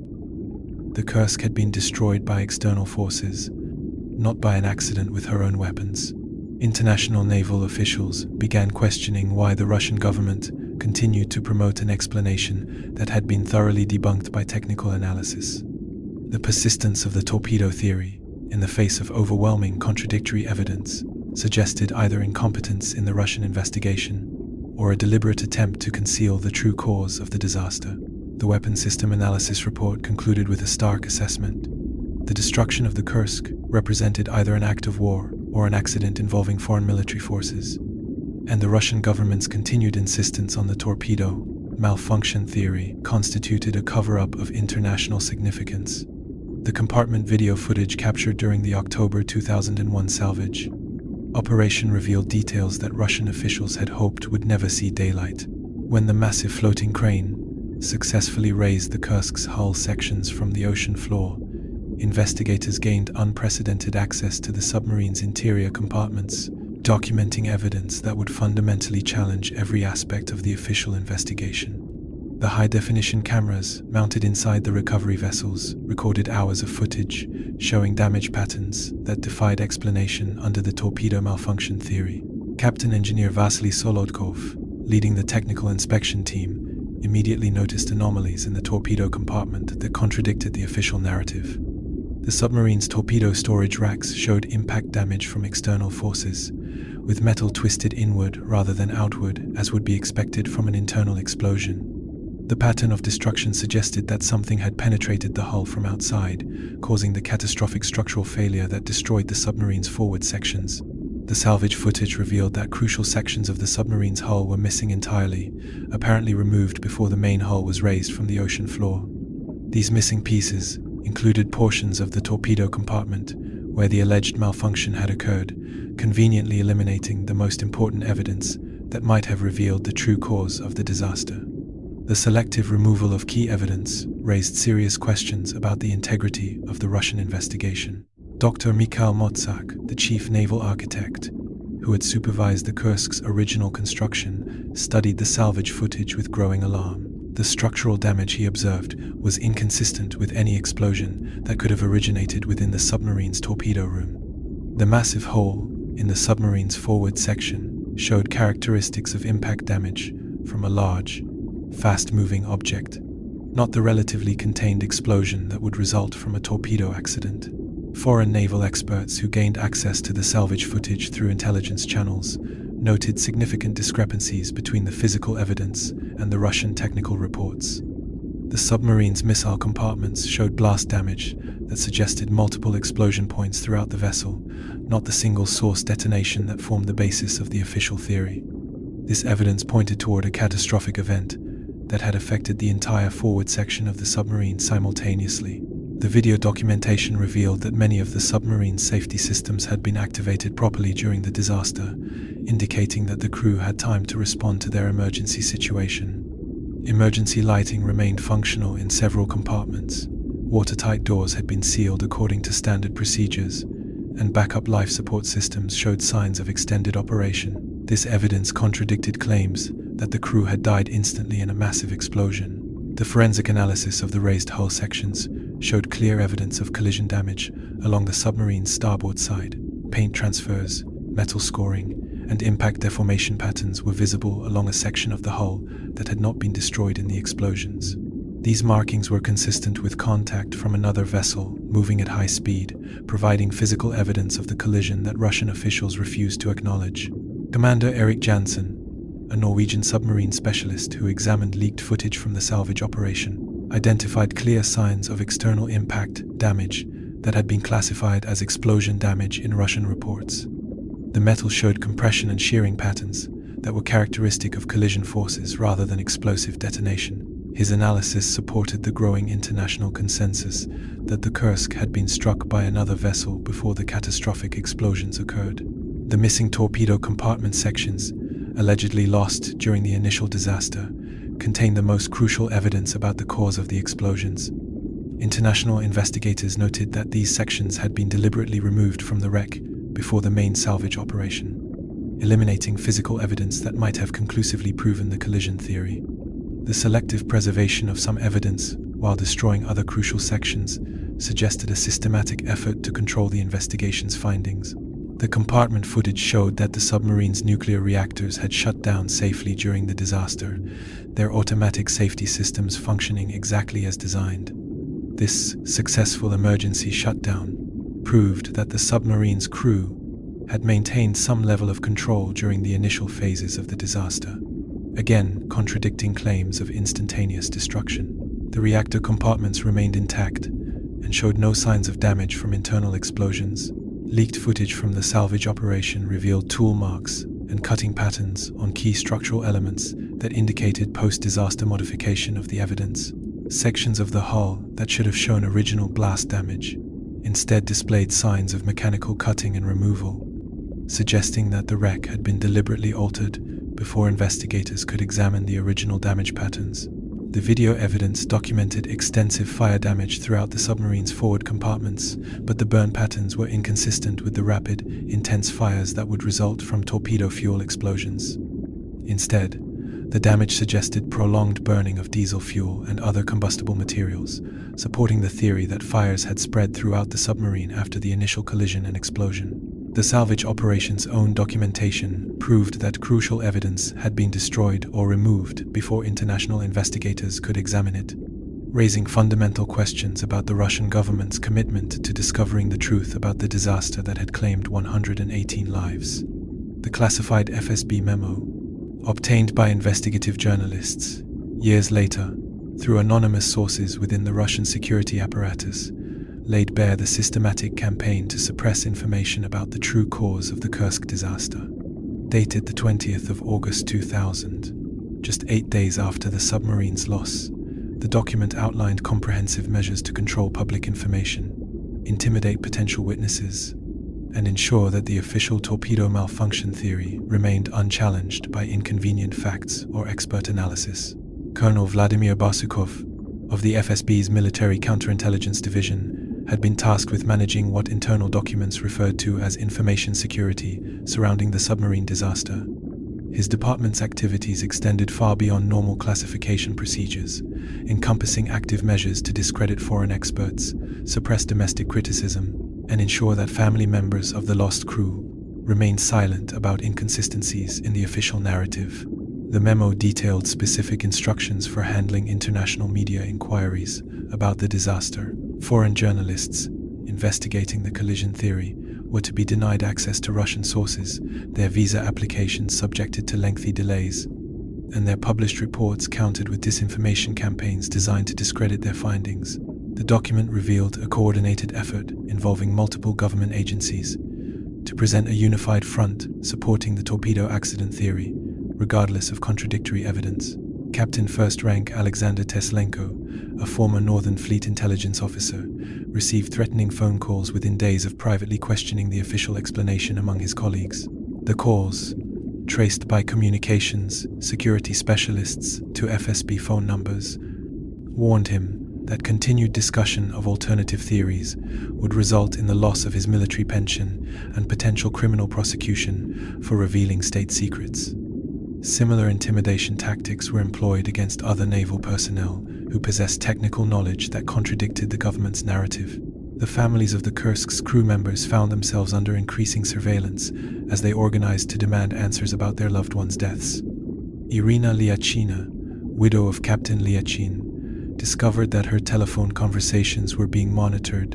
[SPEAKER 1] The Kursk had been destroyed by external forces, not by an accident with her own weapons. International naval officials began questioning why the Russian government continued to promote an explanation that had been thoroughly debunked by technical analysis. The persistence of the torpedo theory, in the face of overwhelming contradictory evidence, suggested either incompetence in the Russian investigation or a deliberate attempt to conceal the true cause of the disaster. The weapon system analysis report concluded with a stark assessment. The destruction of the Kursk represented either an act of war or an accident involving foreign military forces, and the Russian government's continued insistence on the torpedo malfunction theory constituted a cover-up of international significance. The compartment video footage captured during the October 2001 salvage operation revealed details that Russian officials had hoped would never see daylight. When the massive floating crane successfully raised the Kursk's hull sections from the ocean floor, investigators gained unprecedented access to the submarine's interior compartments, documenting evidence that would fundamentally challenge every aspect of the official investigation. The high-definition cameras mounted inside the recovery vessels recorded hours of footage showing damage patterns that defied explanation under the torpedo malfunction theory. Captain Engineer Vasily Solodkov, leading the technical inspection team, immediately noticed anomalies in the torpedo compartment that contradicted the official narrative. The submarine's torpedo storage racks showed impact damage from external forces, with metal twisted inward rather than outward, as would be expected from an internal explosion. The pattern of destruction suggested that something had penetrated the hull from outside, causing the catastrophic structural failure that destroyed the submarine's forward sections. The salvage footage revealed that crucial sections of the submarine's hull were missing entirely, apparently removed before the main hull was raised from the ocean floor. These missing pieces included portions of the torpedo compartment where the alleged malfunction had occurred, conveniently eliminating the most important evidence that might have revealed the true cause of the disaster. The selective removal of key evidence raised serious questions about the integrity of the Russian investigation. Dr. Mikhail Motsak, the chief naval architect, who had supervised the Kursk's original construction, studied the salvage footage with growing alarm. The structural damage he observed was inconsistent with any explosion that could have originated within the submarine's torpedo room. The massive hole in the submarine's forward section showed characteristics of impact damage from a large, fast-moving object, not the relatively contained explosion that would result from a torpedo accident. Foreign naval experts who gained access to the salvage footage through intelligence channels noted significant discrepancies between the physical evidence and the Russian technical reports. The submarine's missile compartments showed blast damage that suggested multiple explosion points throughout the vessel, not the single source detonation that formed the basis of the official theory. This evidence pointed toward a catastrophic event that had affected the entire forward section of the submarine simultaneously. The video documentation revealed that many of the submarine's safety systems had been activated properly during the disaster, indicating that the crew had time to respond to their emergency situation. Emergency lighting remained functional in several compartments, watertight doors had been sealed according to standard procedures, and backup life support systems showed signs of extended operation. This evidence contradicted claims that the crew had died instantly in a massive explosion. The forensic analysis of the raised hull sections showed clear evidence of collision damage along the submarine's starboard side. Paint transfers, metal scoring, and impact deformation patterns were visible along a section of the hull that had not been destroyed in the explosions. These markings were consistent with contact from another vessel moving at high speed, providing physical evidence of the collision that Russian officials refused to acknowledge. Commander Erik Jansen, a Norwegian submarine specialist who examined leaked footage from the salvage operation, identified clear signs of external impact damage that had been classified as explosion damage in Russian reports. The metal showed compression and shearing patterns that were characteristic of collision forces rather than explosive detonation. His analysis supported the growing international consensus that the Kursk had been struck by another vessel before the catastrophic explosions occurred. The missing torpedo compartment sections, allegedly lost during the initial disaster, contained the most crucial evidence about the cause of the explosions. International investigators noted that these sections had been deliberately removed from the wreck before the main salvage operation, eliminating physical evidence that might have conclusively proven the collision theory. The selective preservation of some evidence while destroying other crucial sections suggested a systematic effort to control the investigation's findings. The compartment footage showed that the submarine's nuclear reactors had shut down safely during the disaster, their automatic safety systems functioning exactly as designed. This successful emergency shutdown proved that the submarine's crew had maintained some level of control during the initial phases of the disaster, again contradicting claims of instantaneous destruction. The reactor compartments remained intact and showed no signs of damage from internal explosions. Leaked footage from the salvage operation revealed tool marks and cutting patterns on key structural elements that indicated post-disaster modification of the evidence. Sections of the hull that should have shown original blast damage instead displayed signs of mechanical cutting and removal, suggesting that the wreck had been deliberately altered before investigators could examine the original damage patterns. The video evidence documented extensive fire damage throughout the submarine's forward compartments, but the burn patterns were inconsistent with the rapid, intense fires that would result from torpedo fuel explosions. Instead, the damage suggested prolonged burning of diesel fuel and other combustible materials, supporting the theory that fires had spread throughout the submarine after the initial collision and explosion. The salvage operation's own documentation proved that crucial evidence had been destroyed or removed before international investigators could examine it, raising fundamental questions about the Russian government's commitment to discovering the truth about the disaster that had claimed 118 lives. The classified FSB memo, obtained by investigative journalists years later through anonymous sources within the Russian security apparatus, laid bare the systematic campaign to suppress information about the true cause of the Kursk disaster. Dated the 20th of August 2000, just 8 days after the submarine's loss, the document outlined comprehensive measures to control public information, intimidate potential witnesses, and ensure that the official torpedo malfunction theory remained unchallenged by inconvenient facts or expert analysis. Colonel Vladimir Barsukov of the FSB's Military Counterintelligence Division had been tasked with managing what internal documents referred to as information security surrounding the submarine disaster. His department's activities extended far beyond normal classification procedures, encompassing active measures to discredit foreign experts, suppress domestic criticism, and ensure that family members of the lost crew remained silent about inconsistencies in the official narrative. The memo detailed specific instructions for handling international media inquiries about the disaster. Foreign journalists investigating the collision theory were to be denied access to Russian sources, their visa applications subjected to lengthy delays, and their published reports countered with disinformation campaigns designed to discredit their findings. The document revealed a coordinated effort involving multiple government agencies to present a unified front supporting the torpedo accident theory, regardless of contradictory evidence. Captain First Rank Alexander Teslenko, a former Northern Fleet intelligence officer, received threatening phone calls within days of privately questioning the official explanation among his colleagues. The calls, traced by communications security specialists to FSB phone numbers, warned him that continued discussion of alternative theories would result in the loss of his military pension and potential criminal prosecution for revealing state secrets. Similar intimidation tactics were employed against other naval personnel who possessed technical knowledge that contradicted the government's narrative. The families of the Kursk's crew members found themselves under increasing surveillance as they organized to demand answers about their loved ones' deaths. Irina Lyachina, widow of Captain Lyachin, discovered that her telephone conversations were being monitored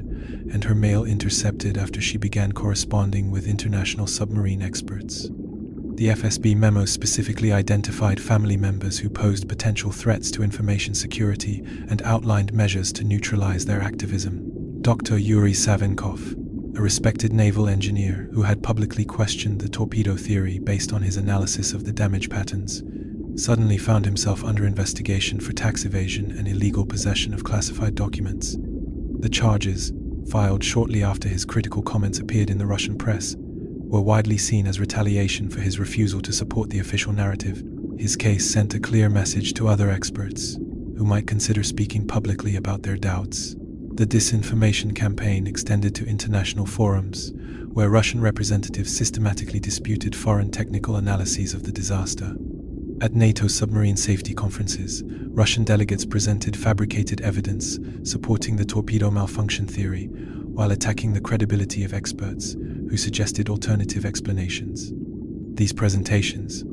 [SPEAKER 1] and her mail intercepted after she began corresponding with international submarine experts. The FSB memo specifically identified family members who posed potential threats to information security and outlined measures to neutralize their activism. Dr. Yuri Savinkov, a respected naval engineer who had publicly questioned the torpedo theory based on his analysis of the damage patterns, suddenly found himself under investigation for tax evasion and illegal possession of classified documents. The charges, filed shortly after his critical comments appeared in the Russian press, were widely seen as retaliation for his refusal to support the official narrative. His case sent a clear message to other experts who might consider speaking publicly about their doubts. The disinformation campaign extended to international forums, where Russian representatives systematically disputed foreign technical analyses of the disaster. At NATO submarine safety conferences, Russian delegates presented fabricated evidence supporting the torpedo malfunction theory, while attacking the credibility of experts who suggested alternative explanations. These presentations,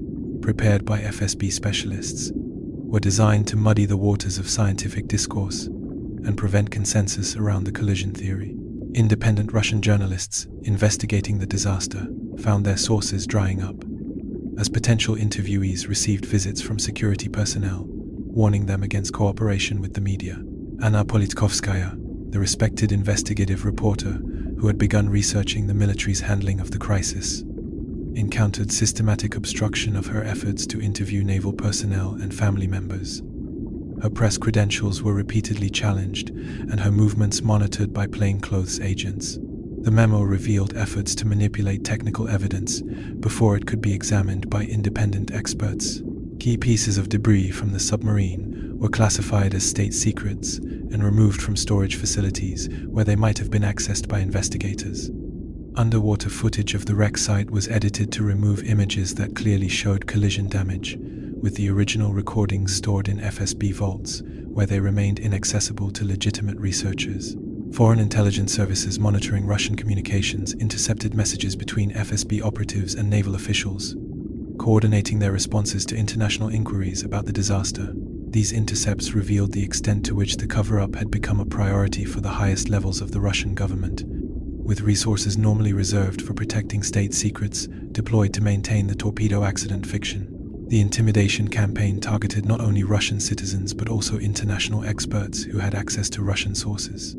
[SPEAKER 1] prepared by FSB specialists, were designed to muddy the waters of scientific discourse and prevent consensus around the collision theory. Independent Russian journalists investigating the disaster found their sources drying up, as potential interviewees received visits from security personnel, warning them against cooperation with the media. Anna Politkovskaya, the respected investigative reporter who had begun researching the military's handling of the crisis, encountered systematic obstruction of her efforts to interview naval personnel and family members. Her press credentials were repeatedly challenged and her movements monitored by plainclothes agents. The memo revealed efforts to manipulate technical evidence before it could be examined by independent experts. Key pieces of debris from the submarine were classified as state secrets and removed from storage facilities where they might have been accessed by investigators. Underwater footage of the wreck site was edited to remove images that clearly showed collision damage, with the original recordings stored in FSB vaults, where they remained inaccessible to legitimate researchers. Foreign intelligence services monitoring Russian communications intercepted messages between FSB operatives and naval officials, coordinating their responses to international inquiries about the disaster. These intercepts revealed the extent to which the cover-up had become a priority for the highest levels of the Russian government, with resources normally reserved for protecting state secrets deployed to maintain the torpedo accident fiction. The intimidation campaign targeted not only Russian citizens but also international experts who had access to Russian sources.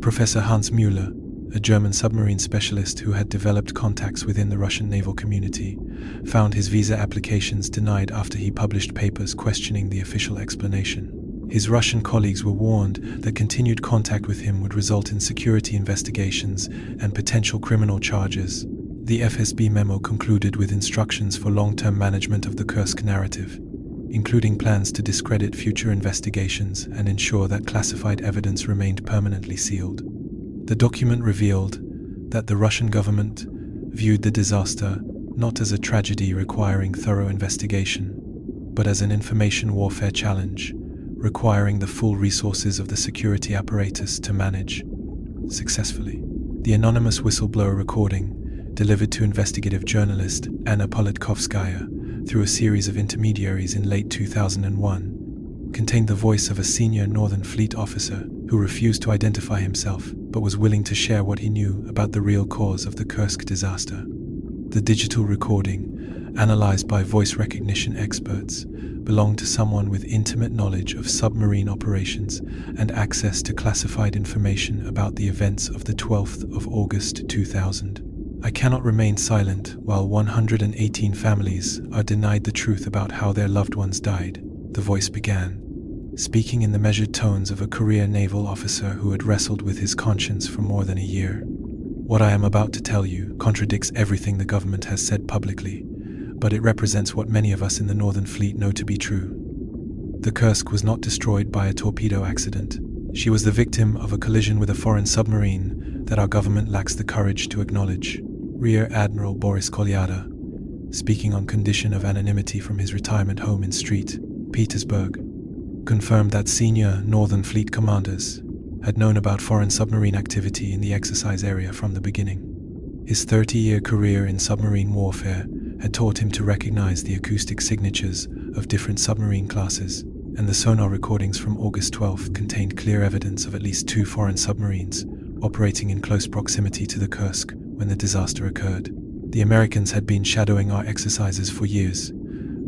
[SPEAKER 1] Professor Hans Müller, a German submarine specialist who had developed contacts within the Russian naval community, found his visa applications denied after he published papers questioning the official explanation. His Russian colleagues were warned that continued contact with him would result in security investigations and potential criminal charges. The FSB memo concluded with instructions for long-term management of the Kursk narrative, including plans to discredit future investigations and ensure that classified evidence remained permanently sealed. The document revealed that the Russian government viewed the disaster not as a tragedy requiring thorough investigation, but as an information warfare challenge requiring the full resources of the security apparatus to manage successfully. The anonymous whistleblower recording, delivered to investigative journalist Anna Politkovskaya through a series of intermediaries in late 2001, contained the voice of a senior Northern Fleet officer who refused to identify himself but was willing to share what he knew about the real cause of the Kursk disaster. The digital recording, analyzed by voice recognition experts, belonged to someone with intimate knowledge of submarine operations and access to classified information about the events of the 12th of August 2000. I cannot remain silent while 118 families are denied the truth about how their loved ones died, the voice began, speaking in the measured tones of a career naval officer who had wrestled with his conscience for more than a year. What I am about to tell you contradicts everything the government has said publicly, but it represents what many of us in the Northern Fleet know to be true. The Kursk was not destroyed by a torpedo accident. She was the victim of a collision with a foreign submarine that our government lacks the courage to acknowledge. Rear Admiral Boris Kolyada, speaking on condition of anonymity from his retirement home in St. Petersburg, confirmed that senior Northern Fleet commanders had known about foreign submarine activity in the exercise area from the beginning. His 30-year career in submarine warfare had taught him to recognize the acoustic signatures of different submarine classes, and the sonar recordings from August 12th contained clear evidence of at least 2 foreign submarines operating in close proximity to the Kursk when the disaster occurred. The Americans had been shadowing our exercises for years,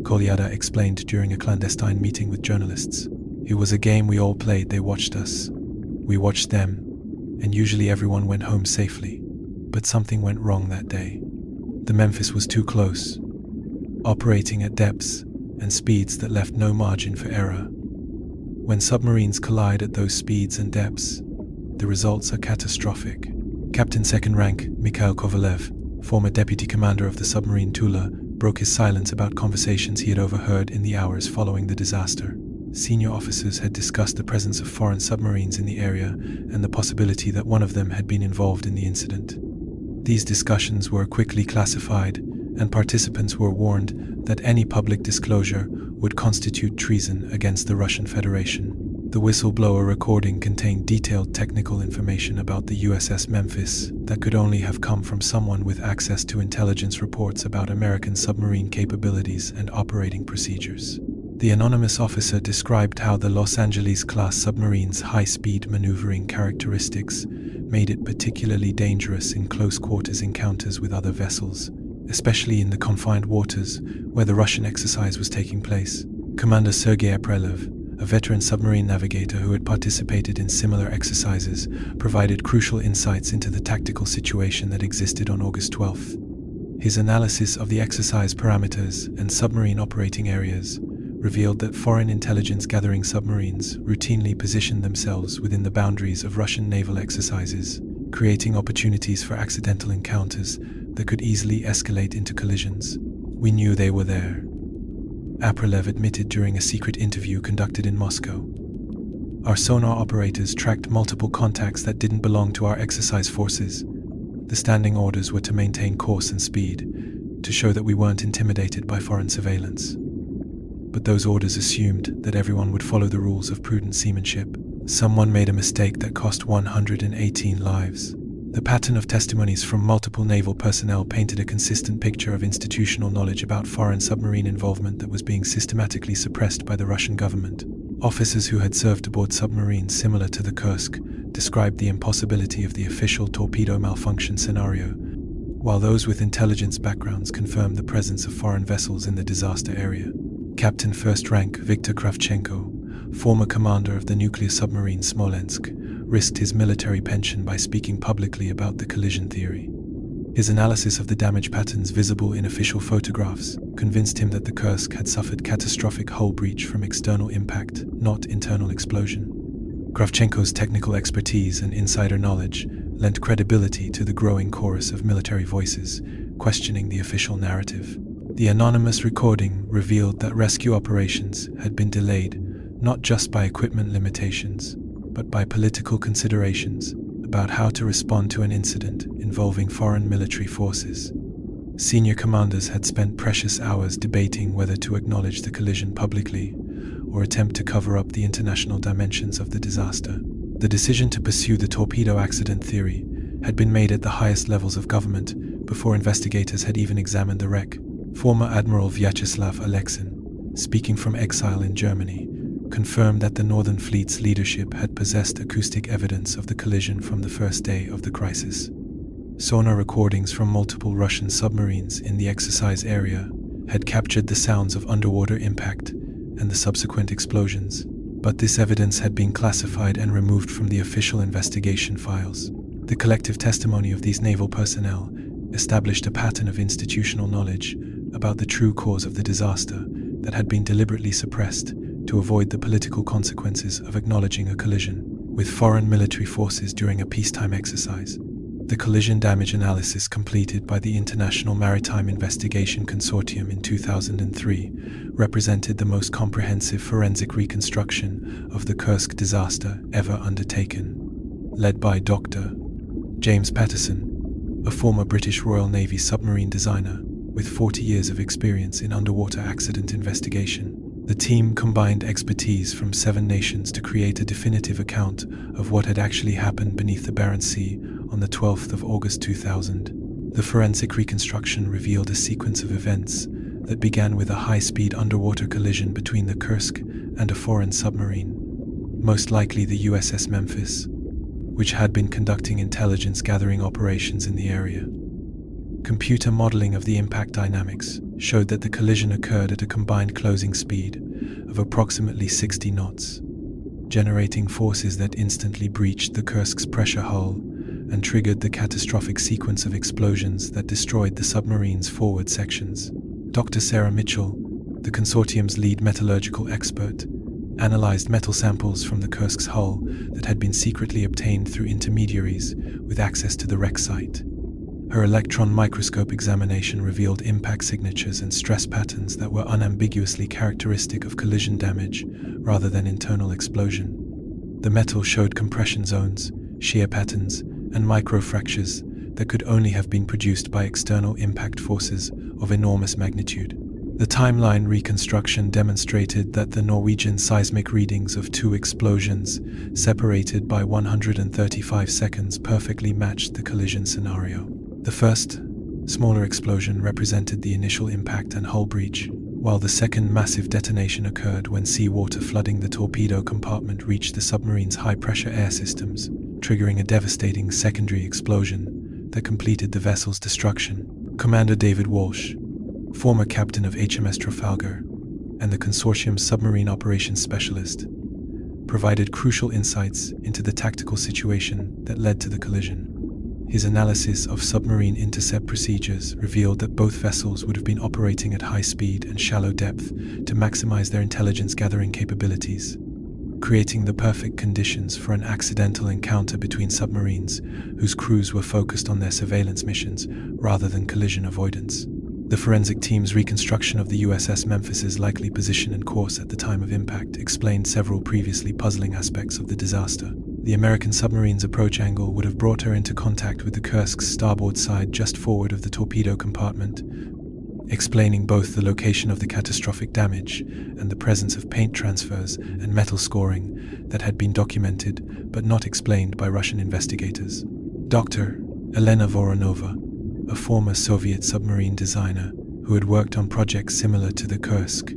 [SPEAKER 1] Kolyada explained during a clandestine meeting with journalists. It was a game we all played. They watched us. We watched them, and usually everyone went home safely. But something went wrong that day. The Memphis was too close, operating at depths and speeds that left no margin for error. When submarines collide at those speeds and depths, the results are catastrophic. Captain Second Rank Mikhail Kovalev, former deputy commander of the submarine Tula, broke his silence about conversations he had overheard in the hours following the disaster. Senior officers had discussed the presence of foreign submarines in the area and the possibility that one of them had been involved in the incident. These discussions were quickly classified, and participants were warned that any public disclosure would constitute treason against the Russian Federation. The whistleblower recording contained detailed technical information about the USS Memphis that could only have come from someone with access to intelligence reports about American submarine capabilities and operating procedures. The anonymous officer described how the Los Angeles-class submarine's high-speed maneuvering characteristics made it particularly dangerous in close-quarters encounters with other vessels, especially in the confined waters where the Russian exercise was taking place. Commander Sergei Aprelev, a veteran submarine navigator who had participated in similar exercises, provided crucial insights into the tactical situation that existed on August 12th. His analysis of the exercise parameters and submarine operating areas revealed that foreign intelligence-gathering submarines routinely positioned themselves within the boundaries of Russian naval exercises, creating opportunities for accidental encounters that could easily escalate into collisions. We knew they were there, Aprelev admitted during a secret interview conducted in Moscow. Our sonar operators tracked multiple contacts that didn't belong to our exercise forces. The standing orders were to maintain course and speed, to show that we weren't intimidated by foreign surveillance. But those orders assumed that everyone would follow the rules of prudent seamanship. Someone made a mistake that cost 118 lives. The pattern of testimonies from multiple naval personnel painted a consistent picture of institutional knowledge about foreign submarine involvement that was being systematically suppressed by the Russian government. Officers who had served aboard submarines similar to the Kursk described the impossibility of the official torpedo malfunction scenario, while those with intelligence backgrounds confirmed the presence of foreign vessels in the disaster area. Captain First Rank Viktor Kravchenko, former commander of the nuclear submarine Smolensk, risked his military pension by speaking publicly about the collision theory. His analysis of the damage patterns visible in official photographs convinced him that the Kursk had suffered catastrophic hull breach from external impact, not internal explosion. Kravchenko's technical expertise and insider knowledge lent credibility to the growing chorus of military voices questioning the official narrative. The anonymous recording revealed that rescue operations had been delayed not just by equipment limitations, but by political considerations about how to respond to an incident involving foreign military forces. Senior commanders had spent precious hours debating whether to acknowledge the collision publicly or attempt to cover up the international dimensions of the disaster. The decision to pursue the torpedo accident theory had been made at the highest levels of government before investigators had even examined the wreck. Former Admiral Vyacheslav Aleksin, speaking from exile in Germany, confirmed that the Northern Fleet's leadership had possessed acoustic evidence of the collision from the first day of the crisis. Sonar recordings from multiple Russian submarines in the exercise area had captured the sounds of underwater impact and the subsequent explosions, but this evidence had been classified and removed from the official investigation files. The collective testimony of these naval personnel established a pattern of institutional knowledge about the true cause of the disaster that had been deliberately suppressed to avoid the political consequences of acknowledging a collision with foreign military forces during a peacetime exercise. The collision damage analysis completed by the International Maritime Investigation Consortium in 2003 represented the most comprehensive forensic reconstruction of the Kursk disaster ever undertaken. Led by Dr. James Patterson, a former British Royal Navy submarine designer with 40 years of experience in underwater accident investigation, The team combined expertise from 7 nations to create a definitive account of what had actually happened beneath the Barents Sea on the 12th of August 2000. The forensic reconstruction revealed a sequence of events that began with a high-speed underwater collision between the Kursk and a foreign submarine, most likely the USS Memphis, which had been conducting intelligence-gathering operations in the area. Computer modeling of the impact dynamics showed that the collision occurred at a combined closing speed of approximately 60 knots, generating forces that instantly breached the Kursk's pressure hull and triggered the catastrophic sequence of explosions that destroyed the submarine's forward sections. Dr. Sarah Mitchell, the consortium's lead metallurgical expert, analyzed metal samples from the Kursk's hull that had been secretly obtained through intermediaries with access to the wreck site. Her electron microscope examination revealed impact signatures and stress patterns that were unambiguously characteristic of collision damage rather than internal explosion. The metal showed compression zones, shear patterns, and microfractures that could only have been produced by external impact forces of enormous magnitude. The timeline reconstruction demonstrated that the Norwegian seismic readings of 2 explosions, separated by 135 seconds, perfectly matched the collision scenario. The first, smaller explosion represented the initial impact and hull breach, while the second massive detonation occurred when seawater flooding the torpedo compartment reached the submarine's high-pressure air systems, triggering a devastating secondary explosion that completed the vessel's destruction. Commander David Walsh, former captain of HMS Trafalgar and the consortium's submarine operations specialist, provided crucial insights into the tactical situation that led to the collision. His analysis of submarine intercept procedures revealed that both vessels would have been operating at high speed and shallow depth to maximize their intelligence gathering capabilities, creating the perfect conditions for an accidental encounter between submarines whose crews were focused on their surveillance missions rather than collision avoidance. The forensic team's reconstruction of the USS Memphis's likely position and course at the time of impact explained several previously puzzling aspects of the disaster. The American submarine's approach angle would have brought her into contact with the Kursk's starboard side just forward of the torpedo compartment, explaining both the location of the catastrophic damage and the presence of paint transfers and metal scoring that had been documented but not explained by Russian investigators. Dr. Elena Voronova, a former Soviet submarine designer who had worked on projects similar to the Kursk,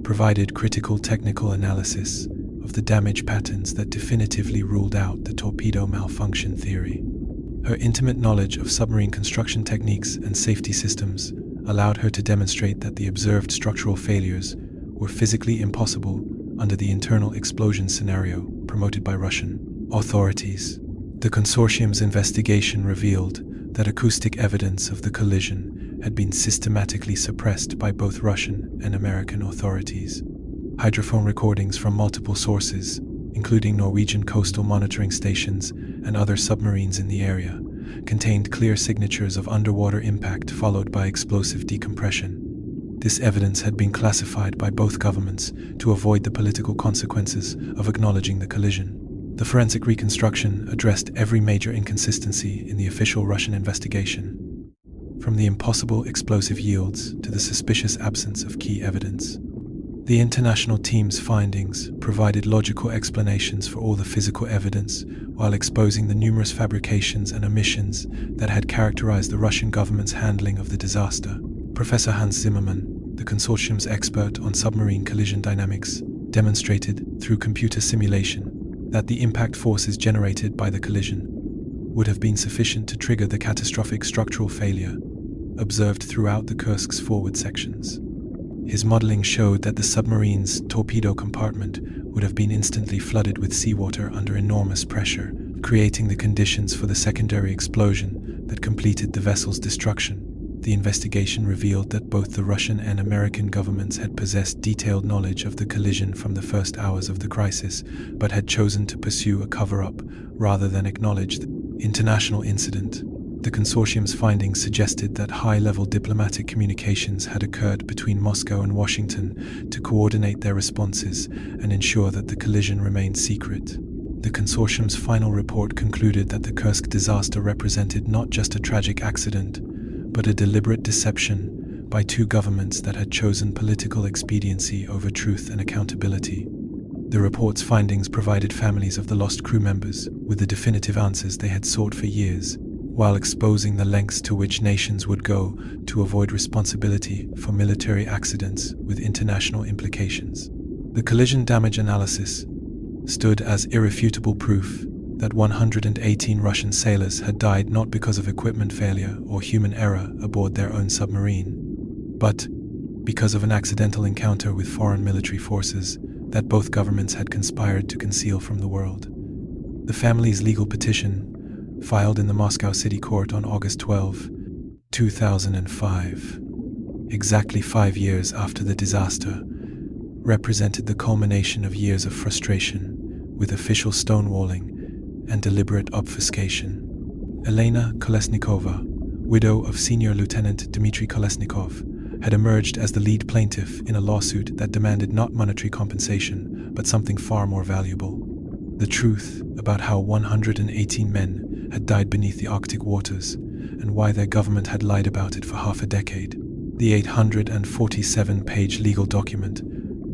[SPEAKER 1] provided critical technical analysis of the damage patterns that definitively ruled out the torpedo malfunction theory. Her intimate knowledge of submarine construction techniques and safety systems allowed her to demonstrate that the observed structural failures were physically impossible under the internal explosion scenario promoted by Russian authorities. The consortium's investigation revealed that acoustic evidence of the collision had been systematically suppressed by both Russian and American authorities. Hydrophone recordings from multiple sources, including Norwegian coastal monitoring stations and other submarines in the area, contained clear signatures of underwater impact followed by explosive decompression. This evidence had been classified by both governments to avoid the political consequences of acknowledging the collision. The forensic reconstruction addressed every major inconsistency in the official Russian investigation, from the impossible explosive yields to the suspicious absence of key evidence. The international team's findings provided logical explanations for all the physical evidence while exposing the numerous fabrications and omissions that had characterized the Russian government's handling of the disaster. Professor Hans Zimmermann, the consortium's expert on submarine collision dynamics, demonstrated through computer simulation that the impact forces generated by the collision would have been sufficient to trigger the catastrophic structural failure observed throughout the Kursk's forward sections. His modeling showed that the submarine's torpedo compartment would have been instantly flooded with seawater under enormous pressure, creating the conditions for the secondary explosion that completed the vessel's destruction. The investigation revealed that both the Russian and American governments had possessed detailed knowledge of the collision from the first hours of the crisis, but had chosen to pursue a cover-up rather than acknowledge the international incident. The consortium's findings suggested that high-level diplomatic communications had occurred between Moscow and Washington to coordinate their responses and ensure that the collision remained secret. The consortium's final report concluded that the Kursk disaster represented not just a tragic accident, but a deliberate deception by two governments that had chosen political expediency over truth and accountability. The report's findings provided families of the lost crew members with the definitive answers they had sought for years, while exposing the lengths to which nations would go to avoid responsibility for military accidents with international implications. The collision damage analysis stood as irrefutable proof that 118 Russian sailors had died not because of equipment failure or human error aboard their own submarine, but because of an accidental encounter with foreign military forces that both governments had conspired to conceal from the world. The family's legal petition, filed in the Moscow City Court on August 12, 2005, exactly 5 years after the disaster, represented the culmination of years of frustration, with official stonewalling and deliberate obfuscation. Elena Kolesnikova, widow of Senior Lieutenant Dmitry Kolesnikov, had emerged as the lead plaintiff in a lawsuit that demanded not monetary compensation, but something far more valuable: the truth about how 118 men had died beneath the Arctic waters, and why their government had lied about it for half a decade. The 847-page legal document,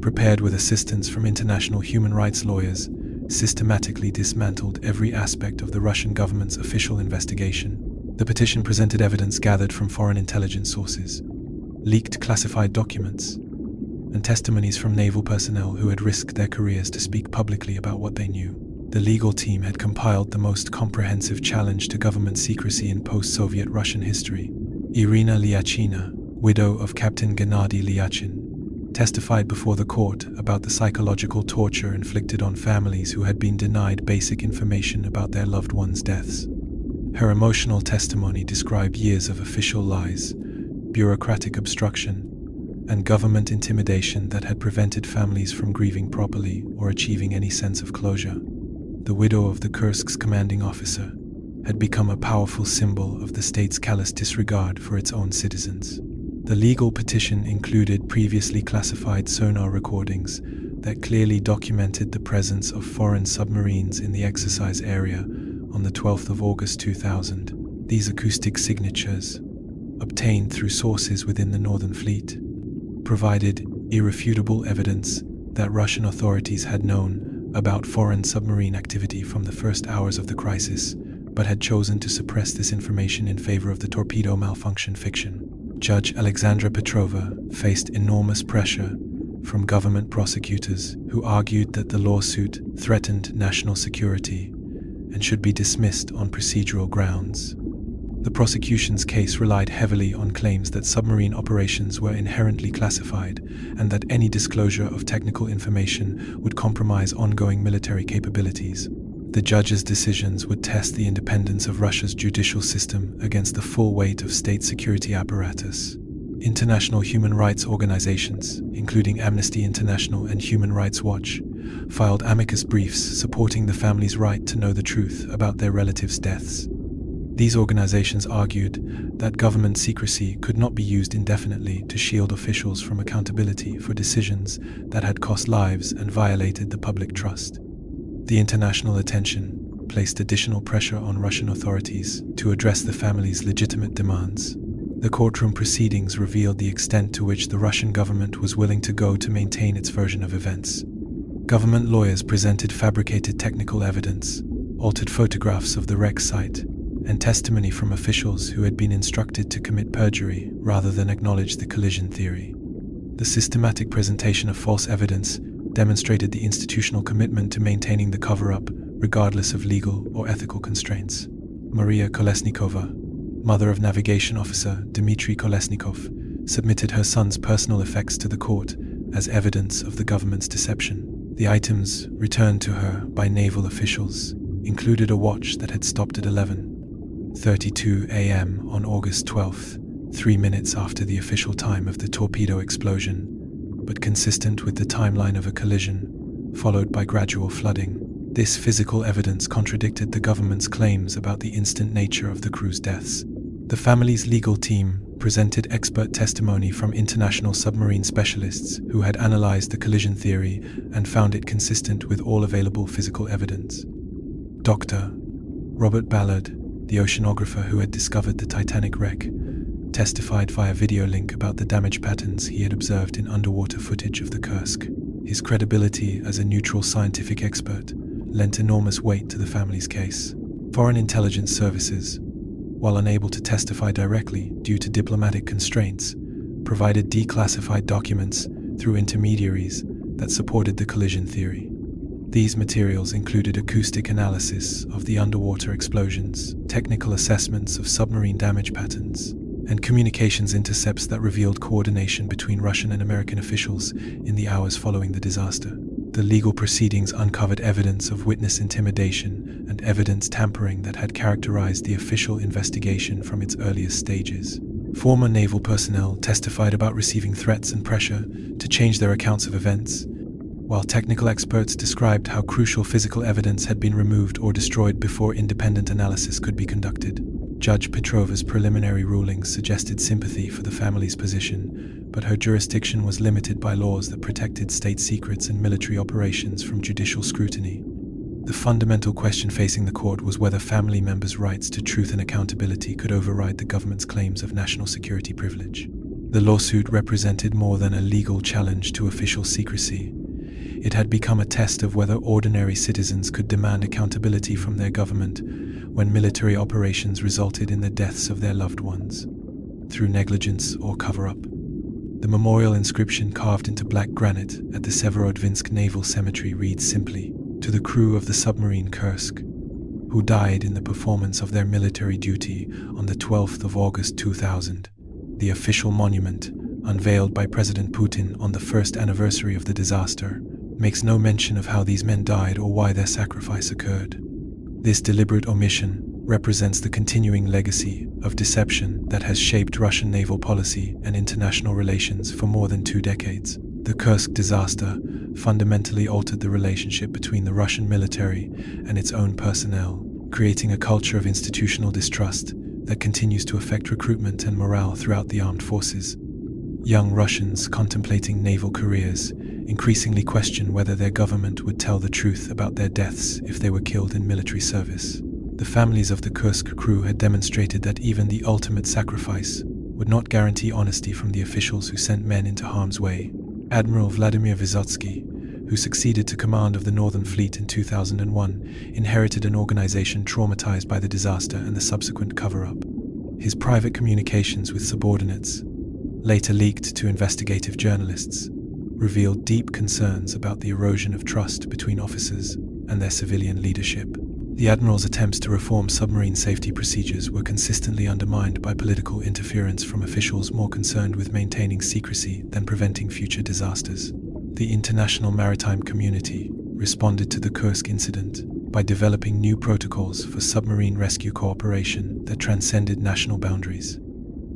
[SPEAKER 1] prepared with assistance from international human rights lawyers, systematically dismantled every aspect of the Russian government's official investigation. The petition presented evidence gathered from foreign intelligence sources, leaked classified documents, and testimonies from naval personnel who had risked their careers to speak publicly about what they knew. The legal team had compiled the most comprehensive challenge to government secrecy in post-Soviet Russian history. Irina Lyachina, widow of Captain Gennady Lyachin, testified before the court about the psychological torture inflicted on families who had been denied basic information about their loved ones' deaths. Her emotional testimony described years of official lies, bureaucratic obstruction, and government intimidation that had prevented families from grieving properly or achieving any sense of closure. The widow of the Kursk's commanding officer had become a powerful symbol of the state's callous disregard for its own citizens. The legal petition included previously classified sonar recordings that clearly documented the presence of foreign submarines in the exercise area on the 12th of August 2000. These acoustic signatures, obtained through sources within the Northern Fleet, provided irrefutable evidence that Russian authorities had known about foreign submarine activity from the first hours of the crisis, but had chosen to suppress this information in favor of the torpedo malfunction fiction. Judge Alexandra Petrova faced enormous pressure from government prosecutors who argued that the lawsuit threatened national security and should be dismissed on procedural grounds. The prosecution's case relied heavily on claims that submarine operations were inherently classified and that any disclosure of technical information would compromise ongoing military capabilities. The judge's decisions would test the independence of Russia's judicial system against the full weight of state security apparatus. International human rights organizations, including Amnesty International and Human Rights Watch, filed amicus briefs supporting the family's right to know the truth about their relatives' deaths. These organizations argued that government secrecy could not be used indefinitely to shield officials from accountability for decisions that had cost lives and violated the public trust. The international attention placed additional pressure on Russian authorities to address the family's legitimate demands. The courtroom proceedings revealed the extent to which the Russian government was willing to go to maintain its version of events. Government lawyers presented fabricated technical evidence, altered photographs of the wreck site, and testimony from officials who had been instructed to commit perjury rather than acknowledge the collision theory. The systematic presentation of false evidence demonstrated the institutional commitment to maintaining the cover-up regardless of legal or ethical constraints. Maria Kolesnikova, mother of navigation officer Dmitry Kolesnikov, submitted her son's personal effects to the court as evidence of the government's deception. The items returned to her by naval officials included a watch that had stopped at 11:32 a.m. on August 12th, 3 minutes after the official time of the torpedo explosion, but consistent with the timeline of a collision, followed by gradual flooding. This physical evidence contradicted the government's claims about the instant nature of the crew's deaths. The family's legal team presented expert testimony from international submarine specialists who had analyzed the collision theory and found it consistent with all available physical evidence. Dr. Robert Ballard, the oceanographer who had discovered the Titanic wreck, testified via video link about the damage patterns he had observed in underwater footage of the Kursk. His credibility as a neutral scientific expert lent enormous weight to the family's case. Foreign intelligence services, while unable to testify directly due to diplomatic constraints, provided declassified documents through intermediaries that supported the collision theory. These materials included acoustic analysis of the underwater explosions, technical assessments of submarine damage patterns, and communications intercepts that revealed coordination between Russian and American officials in the hours following the disaster. The legal proceedings uncovered evidence of witness intimidation and evidence tampering that had characterized the official investigation from its earliest stages. Former naval personnel testified about receiving threats and pressure to change their accounts of events, while technical experts described how crucial physical evidence had been removed or destroyed before independent analysis could be conducted. Judge Petrova's preliminary rulings suggested sympathy for the family's position, but her jurisdiction was limited by laws that protected state secrets and military operations from judicial scrutiny. The fundamental question facing the court was whether family members' rights to truth and accountability could override the government's claims of national security privilege. The lawsuit represented more than a legal challenge to official secrecy. It had become a test of whether ordinary citizens could demand accountability from their government when military operations resulted in the deaths of their loved ones, through negligence or cover-up. The memorial inscription carved into black granite at the Severodvinsk Naval Cemetery reads simply, "To the crew of the submarine Kursk, who died in the performance of their military duty on the 12th of August 2000. The official monument, unveiled by President Putin on the first anniversary of the disaster, makes no mention of how these men died or why their sacrifice occurred. This deliberate omission represents the continuing legacy of deception that has shaped Russian naval policy and international relations for more than 2 decades. The Kursk disaster fundamentally altered the relationship between the Russian military and its own personnel, creating a culture of institutional distrust that continues to affect recruitment and morale throughout the armed forces. Young Russians contemplating naval careers increasingly question whether their government would tell the truth about their deaths if they were killed in military service. The families of the Kursk crew had demonstrated that even the ultimate sacrifice would not guarantee honesty from the officials who sent men into harm's way. Admiral Vladimir Vysotsky, who succeeded to command of the Northern Fleet in 2001, inherited an organization traumatized by the disaster and the subsequent cover-up. His private communications with subordinates, later leaked to investigative journalists, revealed deep concerns about the erosion of trust between officers and their civilian leadership. The Admiral's attempts to reform submarine safety procedures were consistently undermined by political interference from officials more concerned with maintaining secrecy than preventing future disasters. The international maritime community responded to the Kursk incident by developing new protocols for submarine rescue cooperation that transcended national boundaries.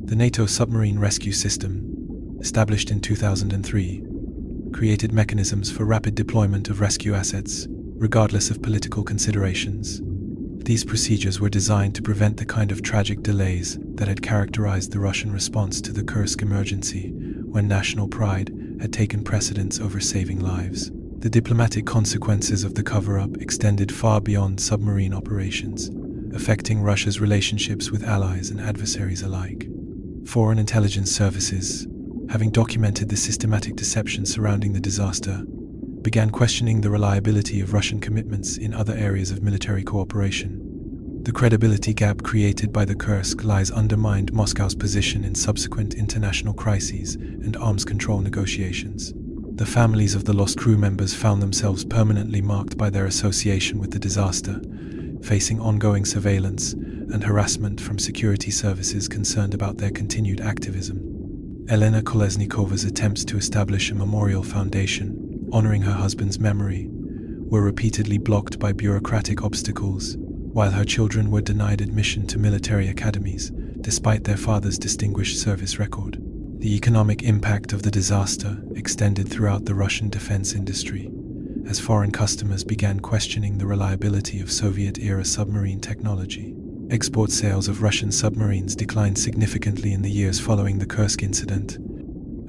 [SPEAKER 1] The NATO submarine rescue system, established in 2003, created mechanisms for rapid deployment of rescue assets, regardless of political considerations. These procedures were designed to prevent the kind of tragic delays that had characterized the Russian response to the Kursk emergency, when national pride had taken precedence over saving lives. The diplomatic consequences of the cover-up extended far beyond submarine operations, affecting Russia's relationships with allies and adversaries alike. Foreign intelligence services, having documented the systematic deception surrounding the disaster, began questioning the reliability of Russian commitments in other areas of military cooperation. The credibility gap created by the Kursk lies undermined Moscow's position in subsequent international crises and arms control negotiations. The families of the lost crew members found themselves permanently marked by their association with the disaster, facing ongoing surveillance and harassment from security services concerned about their continued activism. Elena Kolesnikova's attempts to establish a memorial foundation honoring her husband's memory were repeatedly blocked by bureaucratic obstacles, while her children were denied admission to military academies despite their father's distinguished service record. The economic impact of the disaster extended throughout the Russian defense industry, as foreign customers began questioning the reliability of Soviet-era submarine technology. Export sales of Russian submarines declined significantly in the years following the Kursk incident,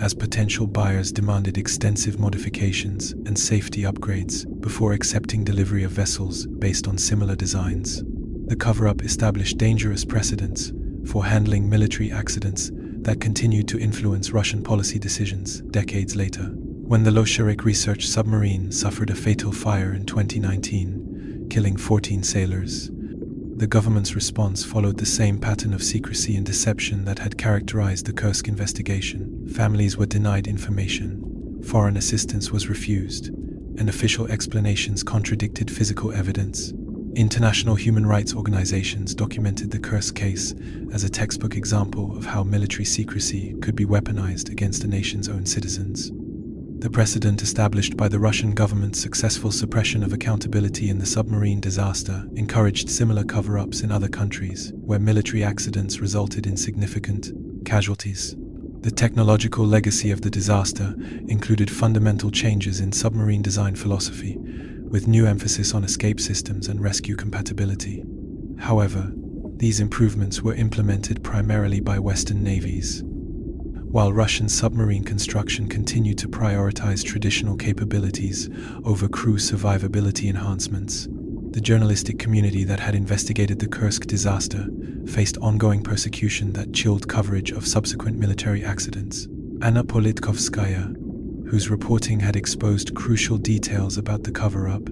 [SPEAKER 1] as potential buyers demanded extensive modifications and safety upgrades before accepting delivery of vessels based on similar designs. The cover-up established dangerous precedents for handling military accidents that continued to influence Russian policy decisions decades later. When the Losherik research submarine suffered a fatal fire in 2019, killing 14 sailors, the government's response followed the same pattern of secrecy and deception that had characterized the Kursk investigation. Families were denied information, foreign assistance was refused, and official explanations contradicted physical evidence. International human rights organizations documented the Kursk case as a textbook example of how military secrecy could be weaponized against a nation's own citizens. The precedent established by the Russian government's successful suppression of accountability in the submarine disaster encouraged similar cover-ups in other countries, where military accidents resulted in significant casualties. The technological legacy of the disaster included fundamental changes in submarine design philosophy, with new emphasis on escape systems and rescue compatibility. However, these improvements were implemented primarily by Western navies, while Russian submarine construction continued to prioritize traditional capabilities over crew survivability enhancements. The journalistic community that had investigated the Kursk disaster faced ongoing persecution that chilled coverage of subsequent military accidents. Anna Politkovskaya, whose reporting had exposed crucial details about the cover-up,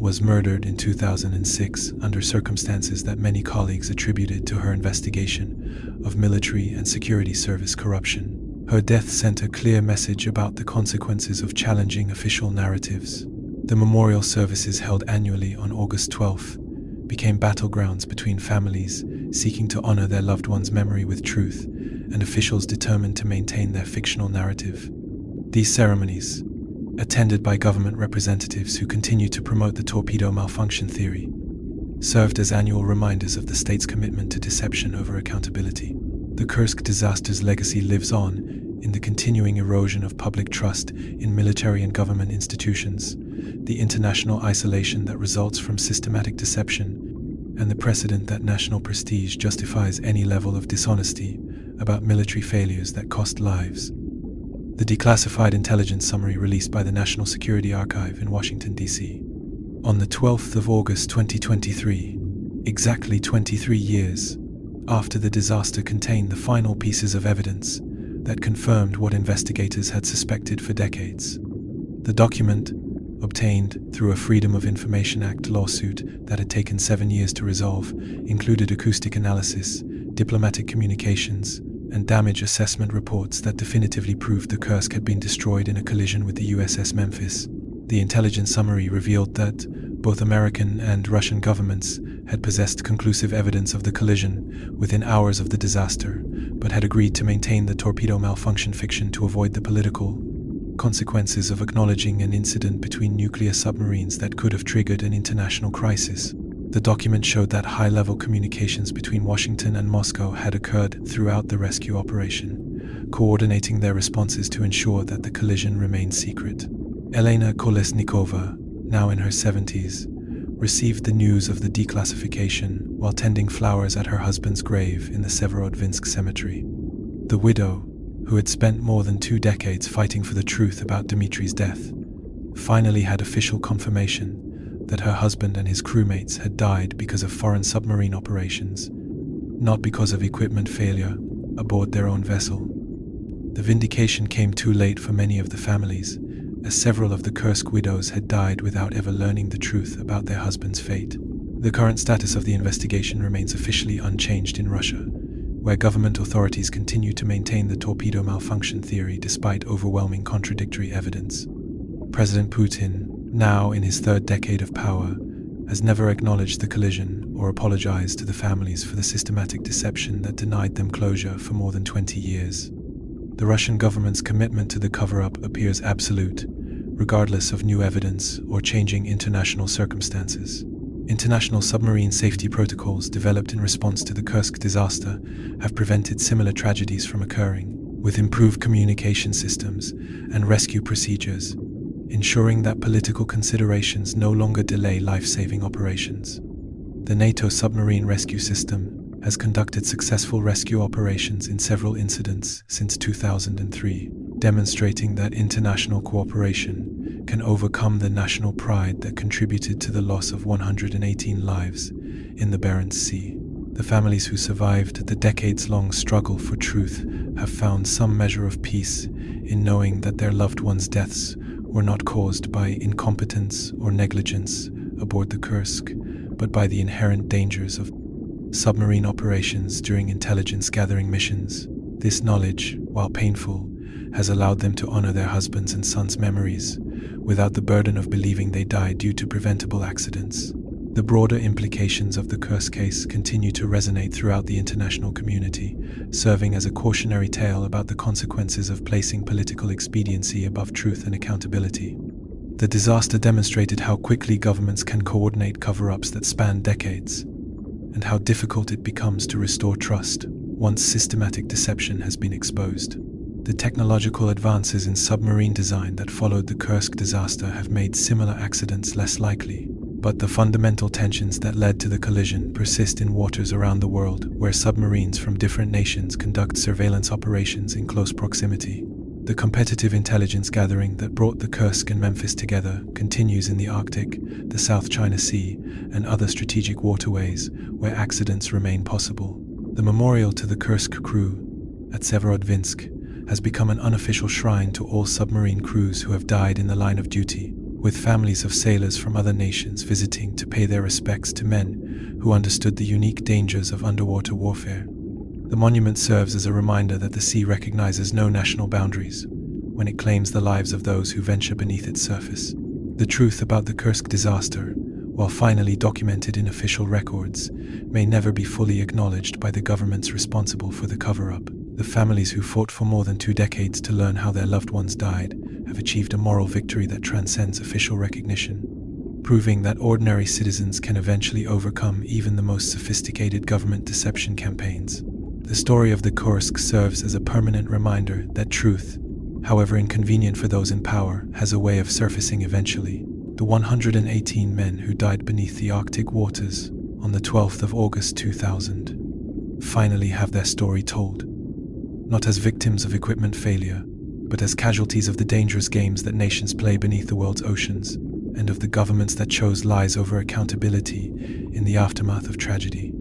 [SPEAKER 1] was murdered in 2006 under circumstances that many colleagues attributed to her investigation of military and security service corruption. Her death sent a clear message about the consequences of challenging official narratives. The memorial services held annually on August 12th became battlegrounds between families seeking to honor their loved one's memory with truth and officials determined to maintain their fictional narrative. These ceremonies, attended by government representatives who continued to promote the torpedo malfunction theory, served as annual reminders of the state's commitment to deception over accountability. The Kursk disaster's legacy lives on in the continuing erosion of public trust in military and government institutions, the international isolation that results from systematic deception, and the precedent that national prestige justifies any level of dishonesty about military failures that cost lives. The declassified intelligence summary released by the National Security Archive in Washington, D.C. on the 12th of August 2023, exactly 23 years after the disaster, contained the final pieces of evidence that confirmed what investigators had suspected for decades. The document, obtained through a Freedom of Information Act lawsuit that had taken 7 years to resolve, included acoustic analysis, diplomatic communications, and damage assessment reports that definitively proved the Kursk had been destroyed in a collision with the USS Memphis. The intelligence summary revealed that both American and Russian governments had possessed conclusive evidence of the collision within hours of the disaster, but had agreed to maintain the torpedo malfunction fiction to avoid the political consequences of acknowledging an incident between nuclear submarines that could have triggered an international crisis. The document showed that high-level communications between Washington and Moscow had occurred throughout the rescue operation, coordinating their responses to ensure that the collision remained secret. Elena Kolesnikova, now in her 70s, received the news of the declassification while tending flowers at her husband's grave in the Severodvinsk cemetery. The widow, who had spent more than 2 decades fighting for the truth about Dmitri's death, finally had official confirmation that her husband and his crewmates had died because of foreign submarine operations, not because of equipment failure aboard their own vessel. The vindication came too late for many of the families, as several of the Kursk widows had died without ever learning the truth about their husband's fate. The current status of the investigation remains officially unchanged in Russia, where government authorities continue to maintain the torpedo malfunction theory despite overwhelming contradictory evidence. President Putin, now in his 3rd decade of power, has never acknowledged the collision or apologized to the families for the systematic deception that denied them closure for more than 20 years. The Russian government's commitment to the cover-up appears absolute, regardless of new evidence or changing international circumstances. International submarine safety protocols developed in response to the Kursk disaster have prevented similar tragedies from occurring, with improved communication systems and rescue procedures, ensuring that political considerations no longer delay life-saving operations. The NATO submarine rescue system has conducted successful rescue operations in several incidents since 2003, demonstrating that international cooperation can overcome the national pride that contributed to the loss of 118 lives in the Barents Sea. The families who survived the decades-long struggle for truth have found some measure of peace in knowing that their loved ones' deaths were not caused by incompetence or negligence aboard the Kursk, but by the inherent dangers of submarine operations during intelligence-gathering missions. This knowledge, while painful, has allowed them to honor their husbands' and sons' memories without the burden of believing they died due to preventable accidents. The broader implications of the Kursk case continue to resonate throughout the international community, serving as a cautionary tale about the consequences of placing political expediency above truth and accountability. The disaster demonstrated how quickly governments can coordinate cover-ups that span decades, and how difficult it becomes to restore trust once systematic deception has been exposed. The technological advances in submarine design that followed the Kursk disaster have made similar accidents less likely, but the fundamental tensions that led to the collision persist in waters around the world where submarines from different nations conduct surveillance operations in close proximity. The competitive intelligence gathering that brought the Kursk and Memphis together continues in the Arctic, the South China Sea, and other strategic waterways where accidents remain possible. The memorial to the Kursk crew at Severodvinsk has become an unofficial shrine to all submarine crews who have died in the line of duty, with families of sailors from other nations visiting to pay their respects to men who understood the unique dangers of underwater warfare. The monument serves as a reminder that the sea recognizes no national boundaries when it claims the lives of those who venture beneath its surface. The truth about the Kursk disaster, while finally documented in official records, may never be fully acknowledged by the governments responsible for the cover-up. The families who fought for more than 2 decades to learn how their loved ones died have achieved a moral victory that transcends official recognition, proving that ordinary citizens can eventually overcome even the most sophisticated government deception campaigns. The story of the Kursk serves as a permanent reminder that truth, however inconvenient for those in power, has a way of surfacing eventually. The 118 men who died beneath the Arctic waters on the 12th of August 2000 finally have their story told, not as victims of equipment failure, but as casualties of the dangerous games that nations play beneath the world's oceans, and of the governments that chose lies over accountability in the aftermath of tragedy.